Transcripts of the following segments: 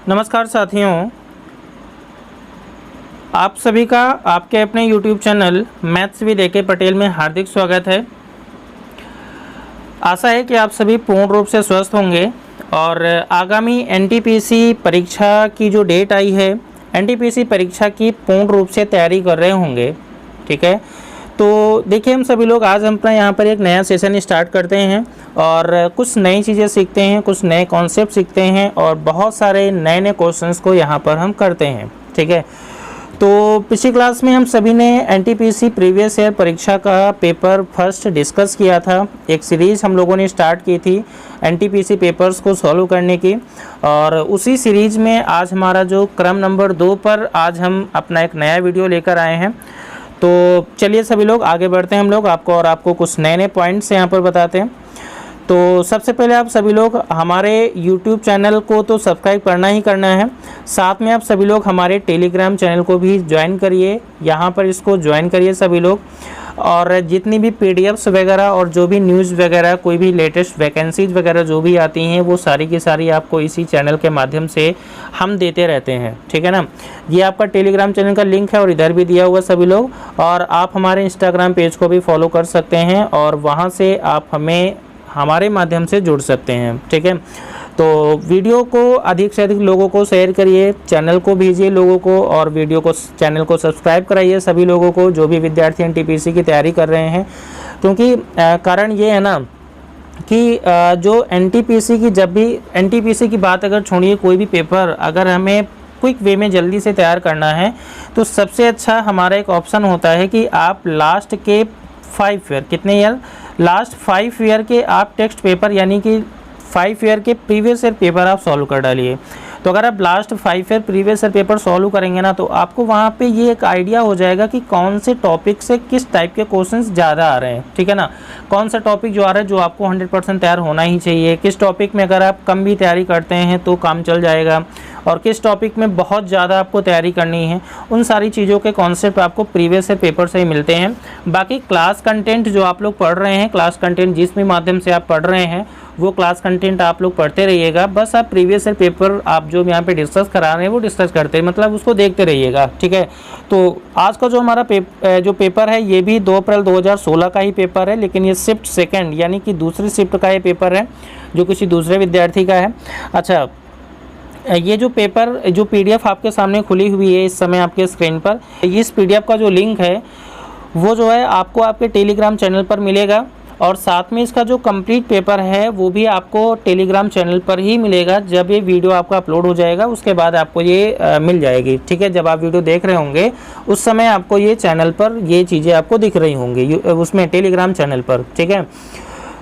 नमस्कार साथियों, आप सभी का आपके अपने YouTube channel maths with A K. Patel में हार्दिक स्वागत है। आशा है कि आप सभी पूर्ण रूप से स्वस्थ होंगे और आगामी एनटीपीसी परीक्षा की जो डेट आई है, एनटीपीसी परीक्षा की पूर्ण रूप से तैयारी कर रहे होंगे। ठीक है, तो देखिए हम सभी लोग आज हम अपना यहाँ पर एक नया सेशन स्टार्ट करते हैं और कुछ नई चीज़ें सीखते हैं, कुछ नए कॉन्सेप्ट सीखते हैं और बहुत सारे नए नए क्वेश्चंस को यहाँ पर हम करते हैं। ठीक है, तो पिछली क्लास में हम सभी ने एनटीपीसी प्रीवियस ईयर परीक्षा का पेपर फर्स्ट डिस्कस किया था। एक सीरीज़ हम लोगों ने स्टार्ट की थी एनटीपीसी पेपर्स को सॉल्व करने की, और उसी सीरीज़ में आज हमारा जो क्रम नंबर 2 पर आज हम अपना एक नया वीडियो लेकर आए हैं। तो चलिए सभी लोग आगे बढ़ते हैं, हम लोग आपको कुछ नए नए पॉइंट्स यहाँ पर बताते हैं। तो सबसे पहले आप सभी लोग हमारे YouTube चैनल को तो सब्सक्राइब करना ही करना है, साथ में आप सभी लोग हमारे टेलीग्राम चैनल को भी ज्वाइन करिए। यहाँ पर इसको ज्वाइन करिए सभी लोग, और जितनी भी PDFs वगैरह और जो भी न्यूज़ वगैरह, कोई भी लेटेस्ट वैकेंसीज वगैरह जो भी आती हैं, वो सारी की सारी आपको इसी चैनल के माध्यम से हम देते रहते हैं। ठीक है ना, ये आपका टेलीग्राम चैनल का लिंक है और इधर भी दिया हुआ सभी लोग, और आप हमारे इंस्टाग्राम पेज को भी फॉलो कर सकते हैं और वहाँ से आप हमारे माध्यम से जुड़ सकते हैं। ठीक है, तो वीडियो को अधिक से अधिक लोगों को शेयर करिए, चैनल को भेजिए लोगों को, और वीडियो को चैनल को सब्सक्राइब कराइए सभी लोगों को जो भी विद्यार्थी एनटीपीसी की तैयारी कर रहे हैं। क्योंकि कारण ये है ना कि जो एनटीपीसी की, जब भी एनटीपीसी की बात अगर छोड़िए, कोई भी पेपर अगर हमें क्विक वे में जल्दी से तैयार करना है तो सबसे अच्छा हमारा एक ऑप्शन होता है कि आप लास्ट के 5 ईयर, कितने ईयर, लास्ट 5 ईयर के आप टेक्स्ट पेपर यानी कि 5 ईयर के प्रीवियस ईयर पेपर आप सॉल्व कर डालिए। तो अगर आप last 5 year previous year paper solve करेंगे ना, तो आपको वहाँ पे ये एक आइडिया हो जाएगा कि कौन से टॉपिक से किस टाइप के क्वेश्चंस ज़्यादा आ रहे हैं। ठीक है ना, कौन सा टॉपिक जो आ रहा है जो आपको 100% तैयार होना ही चाहिए, किस टॉपिक में अगर आप कम भी तैयारी करते हैं तो काम चल जाएगा, और किस टॉपिक में बहुत ज़्यादा आपको तैयारी करनी है। उन सारी चीज़ों के कॉन्सेप्ट आपको प्रीवियस ईयर पेपर से ही मिलते हैं। बाकी क्लास कंटेंट जो आप लोग पढ़ रहे हैं, क्लास कंटेंट जिस भी माध्यम से आप पढ़ रहे हैं, वो क्लास कंटेंट आप लोग पढ़ते रहिएगा। बस आप प्रीवियस ईयर पेपर आप जो यहाँ पे डिस्कस करा रहे हैं वो डिस्कस करते हैं, मतलब उसको देखते रहिएगा। ठीक है, तो आज का जो हमारा पेपर है ये भी 2 अप्रैल 2016 का ही पेपर है, लेकिन ये शिफ्ट सेकेंड यानी कि दूसरी शिफ्ट का ये पेपर है जो किसी दूसरे विद्यार्थी का है। अच्छा, ये जो पेपर, जो PDF आपके सामने खुली हुई है इस समय आपके स्क्रीन पर, इस PDF का जो लिंक है वो जो है आपको आपके टेलीग्राम चैनल पर मिलेगा, और साथ में इसका जो कंप्लीट पेपर है वो भी आपको टेलीग्राम चैनल पर ही मिलेगा। जब ये वीडियो आपका अपलोड हो जाएगा उसके बाद आपको ये मिल जाएगी। ठीक है, जब आप वीडियो देख रहे होंगे उस समय आपको ये चैनल पर ये चीज़ें आपको दिख रही होंगी उसमें टेलीग्राम चैनल पर। ठीक है,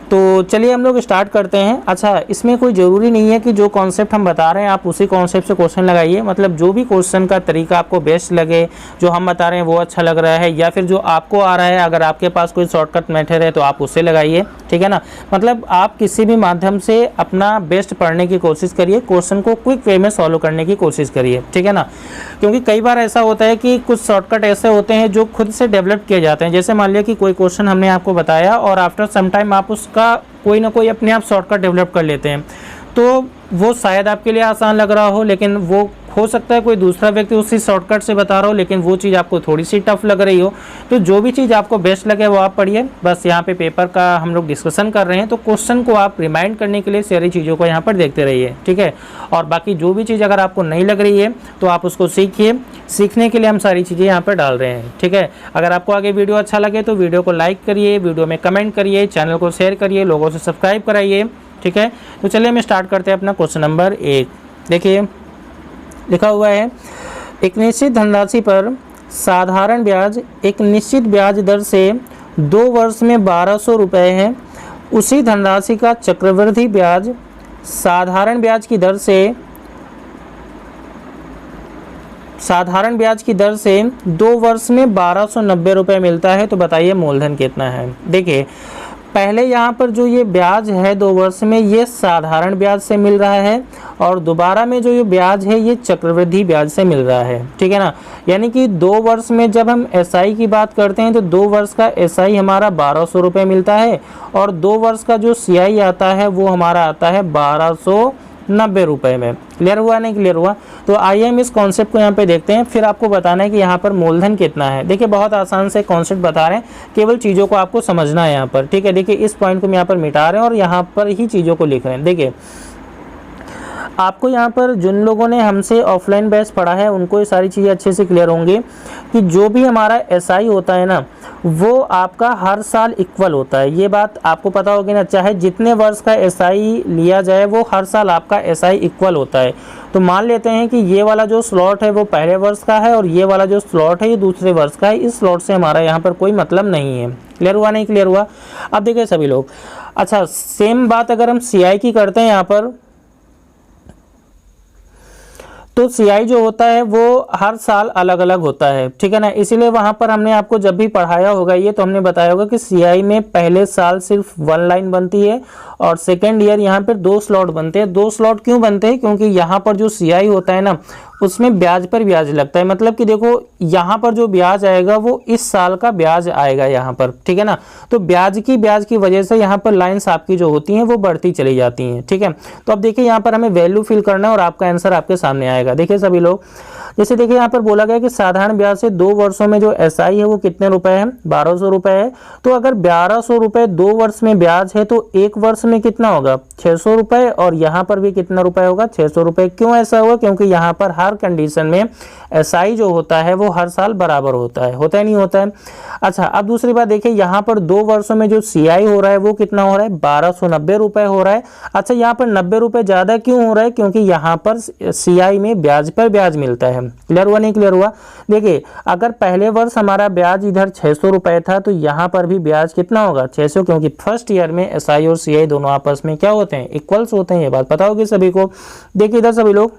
तो चलिए हम लोग स्टार्ट करते हैं। अच्छा, इसमें कोई ज़रूरी नहीं है कि जो कॉन्सेप्ट हम बता रहे हैं आप उसी कॉन्सेप्ट से क्वेश्चन लगाइए, मतलब जो भी क्वेश्चन का तरीका आपको बेस्ट लगे, जो हम बता रहे हैं वो अच्छा लग रहा है, या फिर जो आपको आ रहा है, अगर आपके पास कोई शॉर्टकट मेथड है तो आप उससे लगाइए। ठीक है ना, मतलब आप किसी भी माध्यम से अपना बेस्ट पढ़ने की कोशिश करिए, क्वेश्चन को क्विक वे में सॉल्व करने की कोशिश करिए। ठीक है ना, क्योंकि कई बार ऐसा होता है कि कुछ शॉर्टकट ऐसे होते हैं जो खुद से डेवलप किए जाते हैं। जैसे मान लिया कि कोई क्वेश्चन हमने आपको बताया और आफ्टर सम टाइम आप उसका कोई ना कोई अपने आप शॉर्टकट डेवलप कर लेते हैं, तो वो शायद आपके लिए आसान लग रहा हो, लेकिन वो हो सकता है कोई दूसरा व्यक्ति उसी शॉर्टकट से बता रहा हो, लेकिन वो चीज़ आपको थोड़ी सी टफ लग रही हो। तो जो भी चीज़ आपको बेस्ट लगे वो आप पढ़िए। बस यहाँ पे पेपर का हम लोग डिस्कशन कर रहे हैं, तो क्वेश्चन को आप रिमाइंड करने के लिए सारी चीज़ों को यहाँ पर देखते रहिए। ठीक है, और बाकी जो भी चीज़ अगर आपको नहीं लग रही है तो आप उसको सीखिए, सीखने के लिए हम सारी चीज़ें यहाँ पर डाल रहे हैं। ठीक है, अगर आपको आगे वीडियो अच्छा लगे तो वीडियो को लाइक करिए, वीडियो में कमेंट करिए, चैनल को शेयर करिए, लोगों से सब्सक्राइब कराइए। ठीक है, तो चलिए हम स्टार्ट करते हैं अपना क्वेश्चन नंबर 1। देखिए लिखा हुआ है, एक निश्चित धनराशि पर साधारण ब्याज एक निश्चित ब्याज दर से 2 वर्ष में 1200 रुपये है। उसी धनराशि का चक्रवृद्धि ब्याज साधारण ब्याज की दर से 2 वर्ष में 1290 रुपये मिलता है। तो बताइए मूलधन कितना है। देखिए पहले यहाँ पर जो ये ब्याज है 2 वर्ष में, ये साधारण ब्याज से मिल रहा है, और दोबारा में जो ये ब्याज है ये चक्रवृद्धि ब्याज से मिल रहा है। ठीक है ना, यानी कि 2 वर्ष में जब हम SI की बात करते हैं तो 2 वर्ष का SI हमारा 1200 रुपये मिलता है, और 2 वर्ष का जो CI आता है वो हमारा आता है 1200 90 रुपए में। क्लियर हुआ नहीं क्लियर हुआ? तो आइए हम इस कॉन्सेप्ट को यहाँ पे देखते हैं, फिर आपको बताना है कि यहाँ पर मूलधन कितना है। देखिए बहुत आसान से कॉन्सेप्ट बता रहे हैं, केवल चीज़ों को आपको समझना है यहाँ पर, ठीक है। देखिए इस पॉइंट को हम यहाँ पर मिटा रहे हैं और यहाँ पर ही चीज़ों को लिख रहे हैं। देखिए आपको यहाँ पर जिन लोगों ने हमसे ऑफलाइन बैच पढ़ा है उनको ये सारी चीज़ें अच्छे से क्लियर होंगी कि जो भी हमारा एसआई होता है ना, वो आपका हर साल इक्वल होता है। ये बात आपको पता होगी ना, चाहे जितने वर्ष का एसआई लिया जाए वो हर साल आपका एसआई इक्वल होता है। तो मान लेते हैं कि ये वाला जो स्लॉट है वो पहले वर्ष का है और ये वाला जो स्लॉट है ये दूसरे वर्ष का है। इस स्लॉट से हमारा यहाँ पर कोई मतलब नहीं है। क्लियर हुआ नहीं क्लियर हुआ? अब देखिए सभी लोग, अच्छा सेम बात अगर हम सीआई की करते हैं यहाँ पर, तो सीआई जो होता है वो हर साल अलग अलग होता है, ठीक है ना। इसीलिए वहां पर हमने आपको जब भी पढ़ाया होगा ये, तो हमने बताया होगा कि सीआई में पहले साल सिर्फ 1 लाइन बनती है और सेकेंड ईयर यहाँ पर 2 स्लॉट बनते हैं। 2 स्लॉट क्यों बनते हैं? क्योंकि यहाँ पर जो सीआई होता है ना, उसमें ब्याज पर ब्याज लगता है। मतलब कि देखो यहाँ पर जो ब्याज आएगा वो इस साल का ब्याज आएगा यहाँ पर, ठीक है ना। तो ब्याज की वजह से यहाँ पर लाइंस आपकी जो होती हैं वो बढ़ती चली जाती हैं, ठीक है। तो अब देखिए यहाँ पर हमें वैल्यू फिल करना है और आपका आंसर आपके सामने आएगा। देखिए सभी लोग, जैसे देखिए यहाँ पर बोला गया कि साधारण ब्याज से 2 वर्षों में जो एसआई है वो कितने रुपए है? 1200 रुपए है। तो अगर 1200 रुपए 2 वर्ष में ब्याज है तो 1 वर्ष में कितना होगा? 600 रुपए। और यहाँ पर भी कितना रुपए होगा? 600 रुपए। क्यों ऐसा होगा? क्योंकि यहाँ पर हर कंडीशन में एसआई जो होता है वो हर साल बराबर होता है नहीं होता है? अच्छा अब दूसरी बात देखिए, यहाँ पर 2 वर्षों में जो सीआई हो रहा है वो कितना हो रहा है? 1290 रुपए हो रहा है। अच्छा यहाँ पर 90 रुपए ज्यादा क्यों हो रहा है? क्योंकि यहाँ पर सीआई में ब्याज पर ब्याज मिलता है। क्लियर हुआ नहीं क्लियर हुआ? देखिए अगर पहले वर्ष हमारा ब्याज इधर 600 रुपए था तो यहाँ पर भी ब्याज कितना होगा? 600, क्योंकि फर्स्ट ईयर में एसआई और सीआई दोनों आपस में क्या होते हैं? इक्वल्स होते हैं। ये बात पता होगी सभी को। देखिए इधर सभी लोग,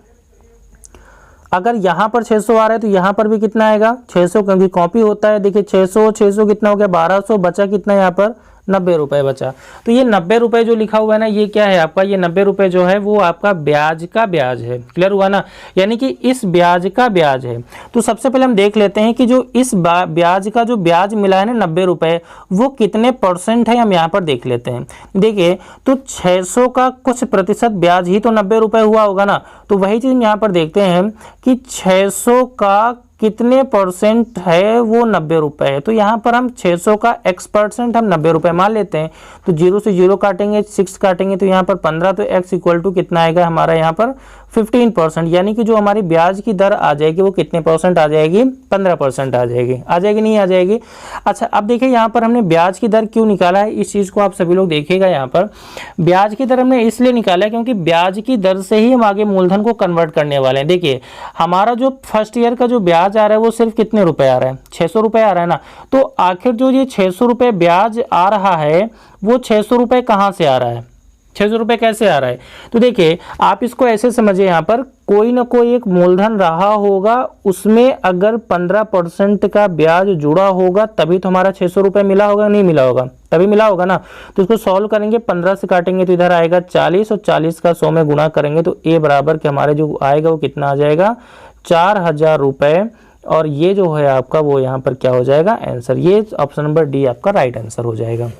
अगर यहाँ पर 600 आ रहा है तो यहाँ पर भी कितना आएगा? 600, क्योंकि कॉपी होता है। देखिए 600 कितना हो गया? 1200, बचा कितना यहाँ पर? 90 रुपए बचा। तो ये 90 रुपए जो लिखा हुआ है ना, ये क्या है आपका? ये 90 रुपए जो है वो आपका ब्याज का ब्याज है। क्लियर हुआ ना? यानी कि इस ब्याज का ब्याज है। तो सबसे पहले हम देख लेते हैं कि जो इस ब्याज का जो ब्याज मिला है ना 90 रुपए, वो कितने % है, हम यहाँ पर देख लेते हैं। देखिए तो 600 का कुछ प्रतिशत ब्याज ही तो 90 रुपए हुआ होगा ना। तो वही चीज यहाँ पर देखते हैं कि 600 का कितने % है, वो 90 रुपए है। तो यहाँ पर हम 600 का x% हम 90 रुपए मान लेते हैं। तो 0 से 0 काटेंगे, 6 काटेंगे तो यहाँ पर 15, तो x इक्वल टू कितना आएगा हमारा यहाँ पर? 15%। यानी कि जो हमारी ब्याज की दर आ जाएगी वो कितने % आ जाएगी? 15% आ जाएगी। आ जाएगी नहीं आ जाएगी? अच्छा अब देखिए यहाँ पर हमने ब्याज की दर क्यों निकाला है, इस चीज को आप सभी लोग देखिएगा। यहाँ पर ब्याज की दर हमने इसलिए निकाला है क्योंकि ब्याज की दर से ही हम आगे मूलधन को कन्वर्ट करने वाले हैं। देखिए हमारा जो फर्स्ट ईयर का जो ब्याज आ रहा है वो सिर्फ कितने रुपए आ रहा है? 600 रुपए आ रहा है ना। तो आखिर जो ये 600 रुपए ब्याज आ रहा है वो 600 रुपए कहाँ से आ रहा है? 600 रुपए कैसे आ रहा है? तो देखिए आप इसको ऐसे समझिए, यहाँ पर कोई ना कोई एक मूलधन रहा होगा, उसमें अगर 15% का ब्याज जुड़ा होगा तभी तो हमारा 600 रुपए मिला होगा, नहीं मिला होगा? तभी मिला होगा ना। तो इसको सॉल्व करेंगे, 15 से काटेंगे तो इधर आएगा 40 और 40 का 100 में गुणा करेंगे तो ए बराबर के हमारे जो आएगा वो कितना आ जाएगा? 4000 रुपए। और ये जो है आपका वो यहाँ पर क्या हो जाएगा? आंसर। ये ऑप्शन नंबर डी आपका राइट आंसर हो जाएगा।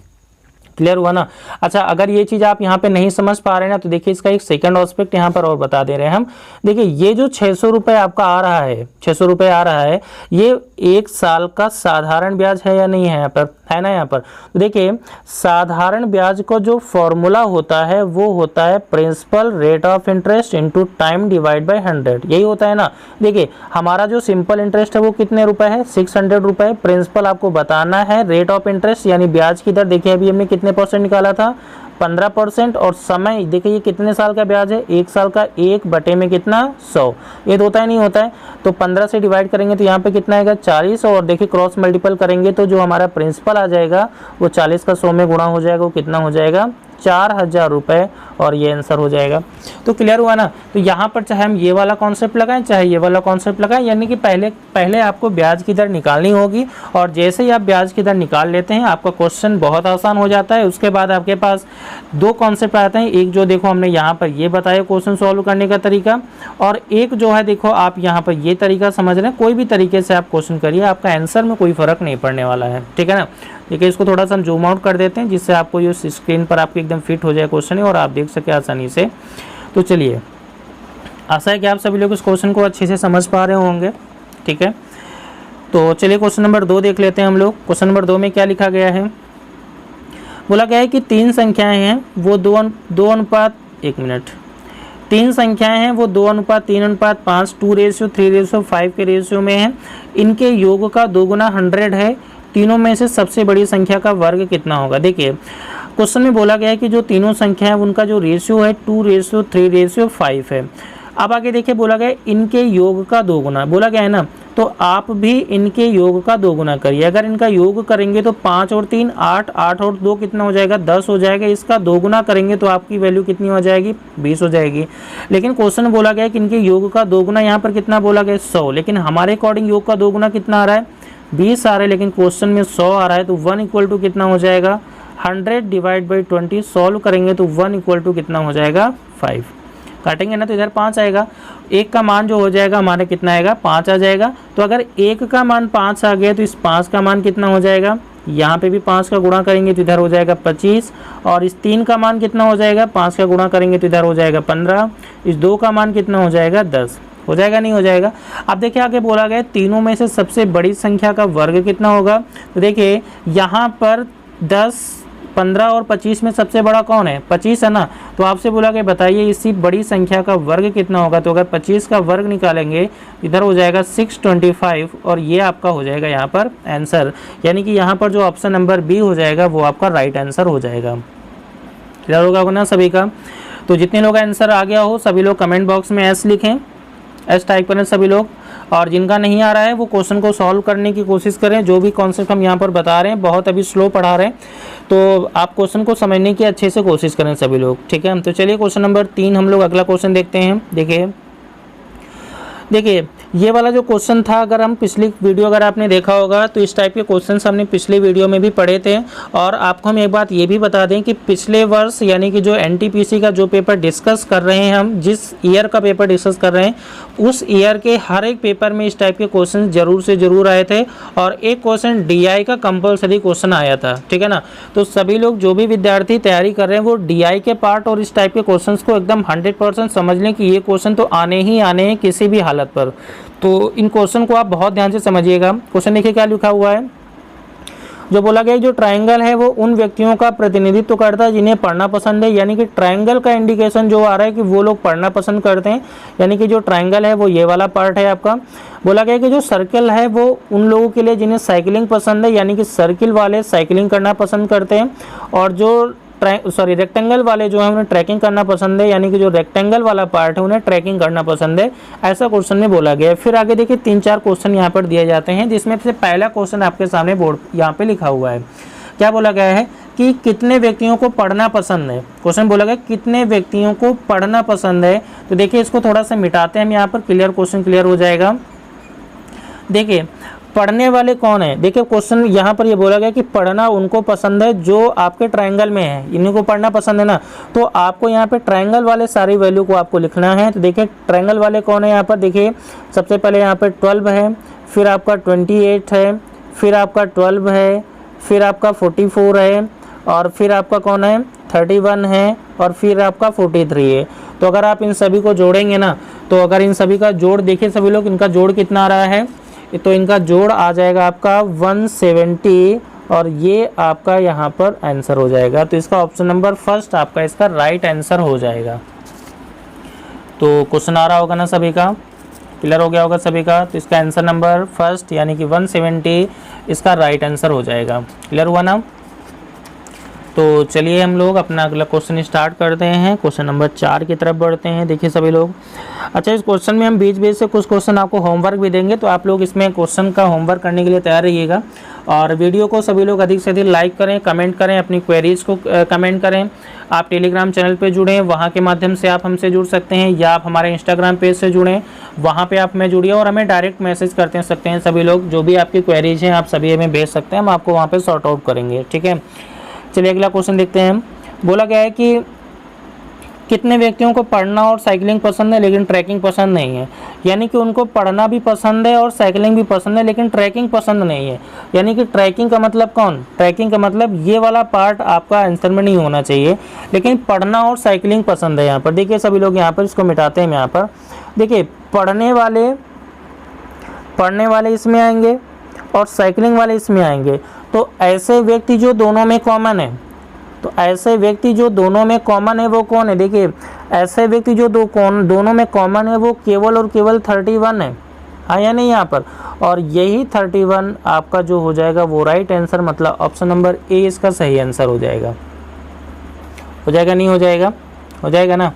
क्लियर हुआ ना? अच्छा अगर ये चीज आप यहाँ पे नहीं समझ पा रहे हैं ना, तो देखिए इसका एक सेकंड एस्पेक्ट यहाँ पर और बता दे रहे हैं हम। देखिए ये जो 600 रुपए आपका आ रहा है, 600 रुपए आ रहा है, ये 1 साल का साधारण ब्याज है या नहीं है? यहाँ पर है ना। यहाँ पर तो देखिए साधारण ब्याज का जो फॉर्मूला होता है वो होता है principal rate of interest into time divide by 100, यही होता है ना। देखिए हमारा जो सिंपल इंटरेस्ट है वो कितने रुपए है? 600 रुपए। प्रिंसिपल आपको बताना है, रेट ऑफ इंटरेस्ट यानी ब्याज की दर देखिए अभी हमने कितने % निकाला था? 15%। और समय देखिए ये कितने साल का ब्याज है? 1 साल का। 1 बटे में कितना? 100। ये तो होता है नहीं होता है? तो 15 से डिवाइड करेंगे तो यहाँ पे कितना आएगा? 40। और देखिए क्रॉस मल्टीपल करेंगे तो जो हमारा प्रिंसिपल आ जाएगा वो 40 का 100 में गुणा हो जाएगा, वो कितना हो जाएगा? 4000 रुपए। और ये आंसर हो जाएगा। तो क्लियर हुआ ना? तो यहाँ पर चाहे हम ये वाला कॉन्सेप्ट लगाएं चाहे ये वाला कॉन्सेप्ट लगाएं, यानी कि पहले आपको ब्याज की दर निकालनी होगी और जैसे ही आप ब्याज की दर निकाल लेते हैं आपका क्वेश्चन बहुत आसान हो जाता है। उसके बाद आपके पास 2 कॉन्सेप्ट आते हैं, एक जो देखो हमने यहाँ पर ये बताया क्वेश्चन सॉल्व करने का तरीका, और एक जो है देखो आप यहाँ पर ये तरीका समझ रहे हैं। कोई भी तरीके से आप क्वेश्चन करिए, आपका आंसर में कोई फर्क नहीं पड़ने वाला है, ठीक है ना। देखिए इसको थोड़ा सा हम जूम आउट कर देते हैं जिससे आपको ये स्क्रीन पर आपके एकदम फिट हो जाए क्वेश्चन और आप देख सके आसानी से। तो चलिए, आशा है कि आप सभी लोग इस क्वेश्चन को अच्छे से समझ पा रहे होंगे। ठीक है, तो चलिए क्वेश्चन नंबर 2 देख लेते हैं हम लोग। क्वेश्चन नंबर 2 में क्या लिखा गया है, बोला गया है कि तीन संख्याएं हैं वो 2:3:5 2:3:5 के रेशियो में है। इनके योग का 2 गुना 100 है। तीनों में से सबसे बड़ी संख्या का वर्ग कितना होगा। देखिए क्वेश्चन में बोला गया है कि जो तीनों संख्या है उनका जो रेशियो है 2:3:5 है। अब आगे देखिए बोला गया है इनके योग का 2 गुना बोला गया है ना, तो आप भी इनके योग का 2 गुना करिए। अगर इनका योग करेंगे तो 5 और 3 8, 8 और 2 कितना हो जाएगा 10 हो जाएगा। इसका 2 गुना करेंगे तो आपकी वैल्यू कितनी हो जाएगी 20 हो जाएगी। लेकिन क्वेश्चन में बोला गया है कि इनके योग का 2 गुना, यहाँ पर कितना बोला गया 100, लेकिन हमारे अकॉर्डिंग योग का 2 गुना कितना आ रहा है 20 आ रहा है, लेकिन क्वेश्चन में 100 आ रहा है। तो 1 इक्वल टू कितना हो जाएगा 100 डिवाइड बाई 20। सॉल्व करेंगे तो 1 इक्वल टू कितना हो जाएगा 5। काटेंगे ना तो इधर 5 आएगा। एक का मान जो हो जाएगा हमारा कितना आएगा 5 आ जाएगा। तो अगर एक का मान 5 आ गया तो इस 5 का मान कितना हो जाएगा, यहाँ पे भी 5 का गुणा करेंगे तो इधर हो जाएगा 25। और इस 3 का मान कितना हो जाएगा 5 का गुणा करेंगे तो इधर हो जाएगा 15। इस 2 का मान कितना हो जाएगा 10 हो जाएगा, नहीं हो जाएगा। अब देखिए आगे बोला गया तीनों में से सबसे बड़ी संख्या का वर्ग कितना होगा। तो देखिए यहाँ पर 10, 15 और 25 में सबसे बड़ा कौन है 25 है ना। तो आपसे बोला कि बताइए इसी बड़ी संख्या का वर्ग कितना होगा। तो अगर 25 का वर्ग निकालेंगे इधर हो जाएगा 625 और ये आपका हो जाएगा यहाँ पर आंसर। यानी कि यहाँ पर जो ऑप्शन नंबर बी हो जाएगा वो आपका राइट आंसर हो जाएगा। क्लियर होगा ना सभी का। तो जितने लोग आंसर आ गया हो सभी लोग कमेंट बॉक्स में एस लिखें, एस टाइप करें सभी लोग। और जिनका नहीं आ रहा है वो क्वेश्चन को सॉल्व करने की कोशिश करें। जो भी कॉन्सेप्ट हम यहाँ पर बता रहे हैं बहुत अभी स्लो पढ़ा रहे हैं, तो आप क्वेश्चन को समझने की अच्छे से कोशिश करें सभी लोग। ठीक है, तो चलिए क्वेश्चन नंबर 3 हम लोग अगला क्वेश्चन देखते हैं। देखिए ये वाला जो क्वेश्चन था, अगर हम पिछली वीडियो अगर आपने देखा होगा तो इस टाइप के क्वेश्चन हमने पिछली वीडियो में भी पढ़े थे। और आपको हम एक बात ये भी बता दें कि पिछले वर्ष यानी कि जो एनटीपीसी का जो पेपर डिस्कस कर रहे हैं, हम जिस ईयर का पेपर डिस्कस कर रहे हैं उस ईयर के हर एक पेपर में इस टाइप के क्वेश्चन जरूर से जरूर आए थे। और एक क्वेश्चन डीआई का कंपलसरी क्वेश्चन आया था। ठीक है ना, तो सभी लोग जो भी विद्यार्थी तैयारी कर रहे हैं वो डीआई के पार्ट और इस टाइप के क्वेश्चन को एकदम 100% समझ लें कि ये क्वेश्चन तो आने ही आने हैं किसी भी हालत पर। तो इन क्वेश्चन को आप बहुत ध्यान से समझिएगा। क्वेश्चन देखिए क्या लिखा हुआ है। जो बोला गया जो ट्रायंगल है वो उन व्यक्तियों का प्रतिनिधित्व करता है जिन्हें पढ़ना पसंद है। यानी कि ट्रायंगल का इंडिकेशन जो आ रहा है कि वो लोग पढ़ना पसंद करते हैं। यानी कि जो ट्रायंगल है वो ये वाला पार्ट है आपका। बोला गया कि जो सर्कल है वो उन लोगों के लिए जिन्हें साइकिलिंग पसंद है, यानी कि सर्किल वाले साइकिलिंग करना पसंद करते हैं। और जो रेक्टेंगल वाले जो है उन्हें ट्रैकिंग करना पसंद है, यानी कि जो रेक्टेंगल वाला पार्ट है उन्हें ट्रैकिंग करना पसंद है। ऐसा क्वेश्चन में बोला गया है। फिर आगे देखिए 3-4 क्वेश्चन यहाँ पर दिए जाते हैं, जिसमें से पहला क्वेश्चन आपके सामने बोर्ड यहाँ पे लिखा हुआ है। क्या बोला गया है कि कितने व्यक्तियों को पढ़ना पसंद है। क्वेश्चन बोला गया कितने व्यक्तियों को पढ़ना पसंद है। तो देखिए इसको थोड़ा सा मिटाते हैं हम यहाँ पर, क्लियर क्वेश्चन क्लियर हो जाएगा। देखिए पढ़ने वाले कौन है। देखिए क्वेश्चन यहाँ पर ये बोला गया कि पढ़ना उनको पसंद है जो आपके ट्रायंगल में है, इन्हीं को पढ़ना पसंद है ना। तो आपको यहाँ पे ट्रायंगल वाले सारी वैल्यू को आपको लिखना है। तो देखिए ट्रायंगल वाले कौन है यहाँ पर। देखिए सबसे पहले यहाँ पर 12 है, फिर आपका 28 है, फिर आपका 12 है, फिर आपका 44 है, और फिर आपका कौन है 31 है, और फिर आपका 43 है। तो अगर आप इन सभी को जोड़ेंगे ना, तो अगर इन सभी का जोड़ देखिए सभी लोग, इनका जोड़ कितना आ रहा है, तो इनका जोड़ आ जाएगा आपका 170 और ये आपका यहाँ पर आंसर हो जाएगा। तो इसका ऑप्शन नंबर फर्स्ट आपका इसका राइट आंसर हो जाएगा। तो क्वेश्चन आ रहा होगा ना सभी का, क्लियर हो गया होगा सभी का। तो इसका आंसर नंबर फर्स्ट यानी कि 170 इसका राइट आंसर हो जाएगा। क्लियर हुआ ना। तो चलिए हम लोग अपना अगला क्वेश्चन स्टार्ट करते हैं। क्वेश्चन नंबर 4 की तरफ बढ़ते हैं। देखिए सभी लोग, अच्छा इस क्वेश्चन में हम बीच बीच से कुछ क्वेश्चन आपको होमवर्क भी देंगे, तो आप लोग इसमें क्वेश्चन का होमवर्क करने के लिए तैयार रहिएगा। और वीडियो को सभी लोग अधिक से अधिक लाइक करें, कमेंट करें, अपनी क्वेरीज़ को कमेंट करें। आप टेलीग्राम चैनल पर जुड़ें, वहाँ के माध्यम से आप हमसे जुड़ सकते हैं, या आप हमारे इंस्टाग्राम पेज से जुड़ें, वहाँ पर आप हमें जुड़िए और हमें डायरेक्ट मैसेज करते सकते हैं। सभी लोग जो भी आपकी क्वेरीज हैं आप सभी हमें भेज सकते हैं, हम आपको वहाँ पर सॉर्ट आउट करेंगे। ठीक है, चलिए अगला क्वेश्चन देखते हैं। बोला गया है कि कितने व्यक्तियों को पढ़ना और साइकिलिंग पसंद है लेकिन ट्रैकिंग पसंद नहीं है। यानी कि उनको पढ़ना भी पसंद है और साइकिलिंग भी पसंद है लेकिन ट्रैकिंग पसंद नहीं है। यानी कि ट्रैकिंग का मतलब कौन, ट्रैकिंग का मतलब ये वाला पार्ट आपका आंसर में नहीं होना चाहिए, लेकिन पढ़ना और साइकिलिंग पसंद है। यहाँ पर देखिए सभी लोग, यहाँ पर इसको मिटाते हैं। यहाँ पर देखिए पढ़ने वाले इसमें आएंगे और साइकिलिंग वाले इसमें आएंगे। तो ऐसे व्यक्ति जो दोनों में कॉमन है, तो ऐसे व्यक्ति जो दोनों में कॉमन है वो कौन है? देखिए ऐसे व्यक्ति जो दोनों में कॉमन है वो केवल और केवल 31 है, हाँ या नहीं यहाँ पर। और यही 31 आपका जो हो जाएगा वो राइट आंसर, मतलब ऑप्शन नंबर ए इसका सही आंसर हो जाएगा। हो जाएगा नहीं हो जाएगा? हो जाएगा ना।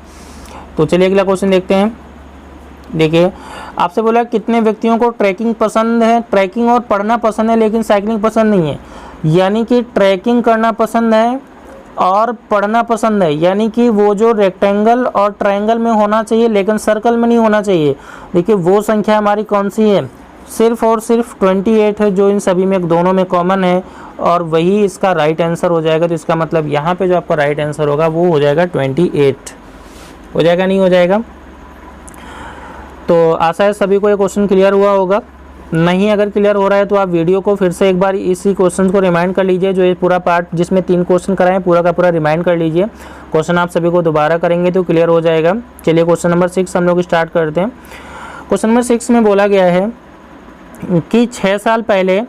तो चलिए अगला क्वेश्चन देखते हैं। देखिए आपसे बोला कितने व्यक्तियों को ट्रैकिंग पसंद है, ट्रैकिंग और पढ़ना पसंद है लेकिन साइकिलिंग पसंद नहीं है। यानी कि ट्रैकिंग करना पसंद है और पढ़ना पसंद है, यानी कि वो जो रेक्टेंगल और ट्रायंगल में होना चाहिए लेकिन सर्कल में नहीं होना चाहिए। देखिए वो संख्या हमारी कौन सी है? सिर्फ और सिर्फ 28 है, जो इन सभी में दोनों में कॉमन है और वही इसका राइट आंसर हो जाएगा। तो इसका मतलब यहाँ पे जो आपका राइट आंसर होगा वो हो जाएगा 28। हो जाएगा नहीं हो जाएगा? तो आशा है सभी को ये क्वेश्चन क्लियर हुआ होगा। नहीं अगर क्लियर हो रहा है तो आप वीडियो को फिर से एक बार इसी क्वेश्चन को रिमाइंड कर लीजिए। जो ये पूरा पार्ट जिसमें 3 क्वेश्चन कराएं पूरा का पूरा रिमाइंड कर लीजिए। क्वेश्चन आप सभी को दोबारा करेंगे तो क्लियर हो जाएगा। चलिए क्वेश्चन नंबर 6 हम लोग स्टार्ट करते हैं। क्वेश्चन नंबर 6 में बोला गया है कि 6 साल पहले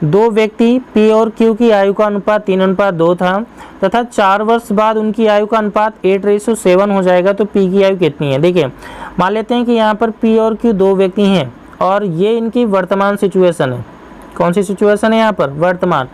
2 व्यक्ति P और Q की आयु का अनुपात 3:2 था तथा 4 वर्ष बाद उनकी आयु का अनुपात 8:7 हो जाएगा। तो P की आयु कितनी है? देखिए मान लेते हैं कि यहाँ पर P और Q 2 व्यक्ति हैं और ये इनकी वर्तमान सिचुएशन है। कौन सी सिचुएशन है यहाँ पर? वर्तमान।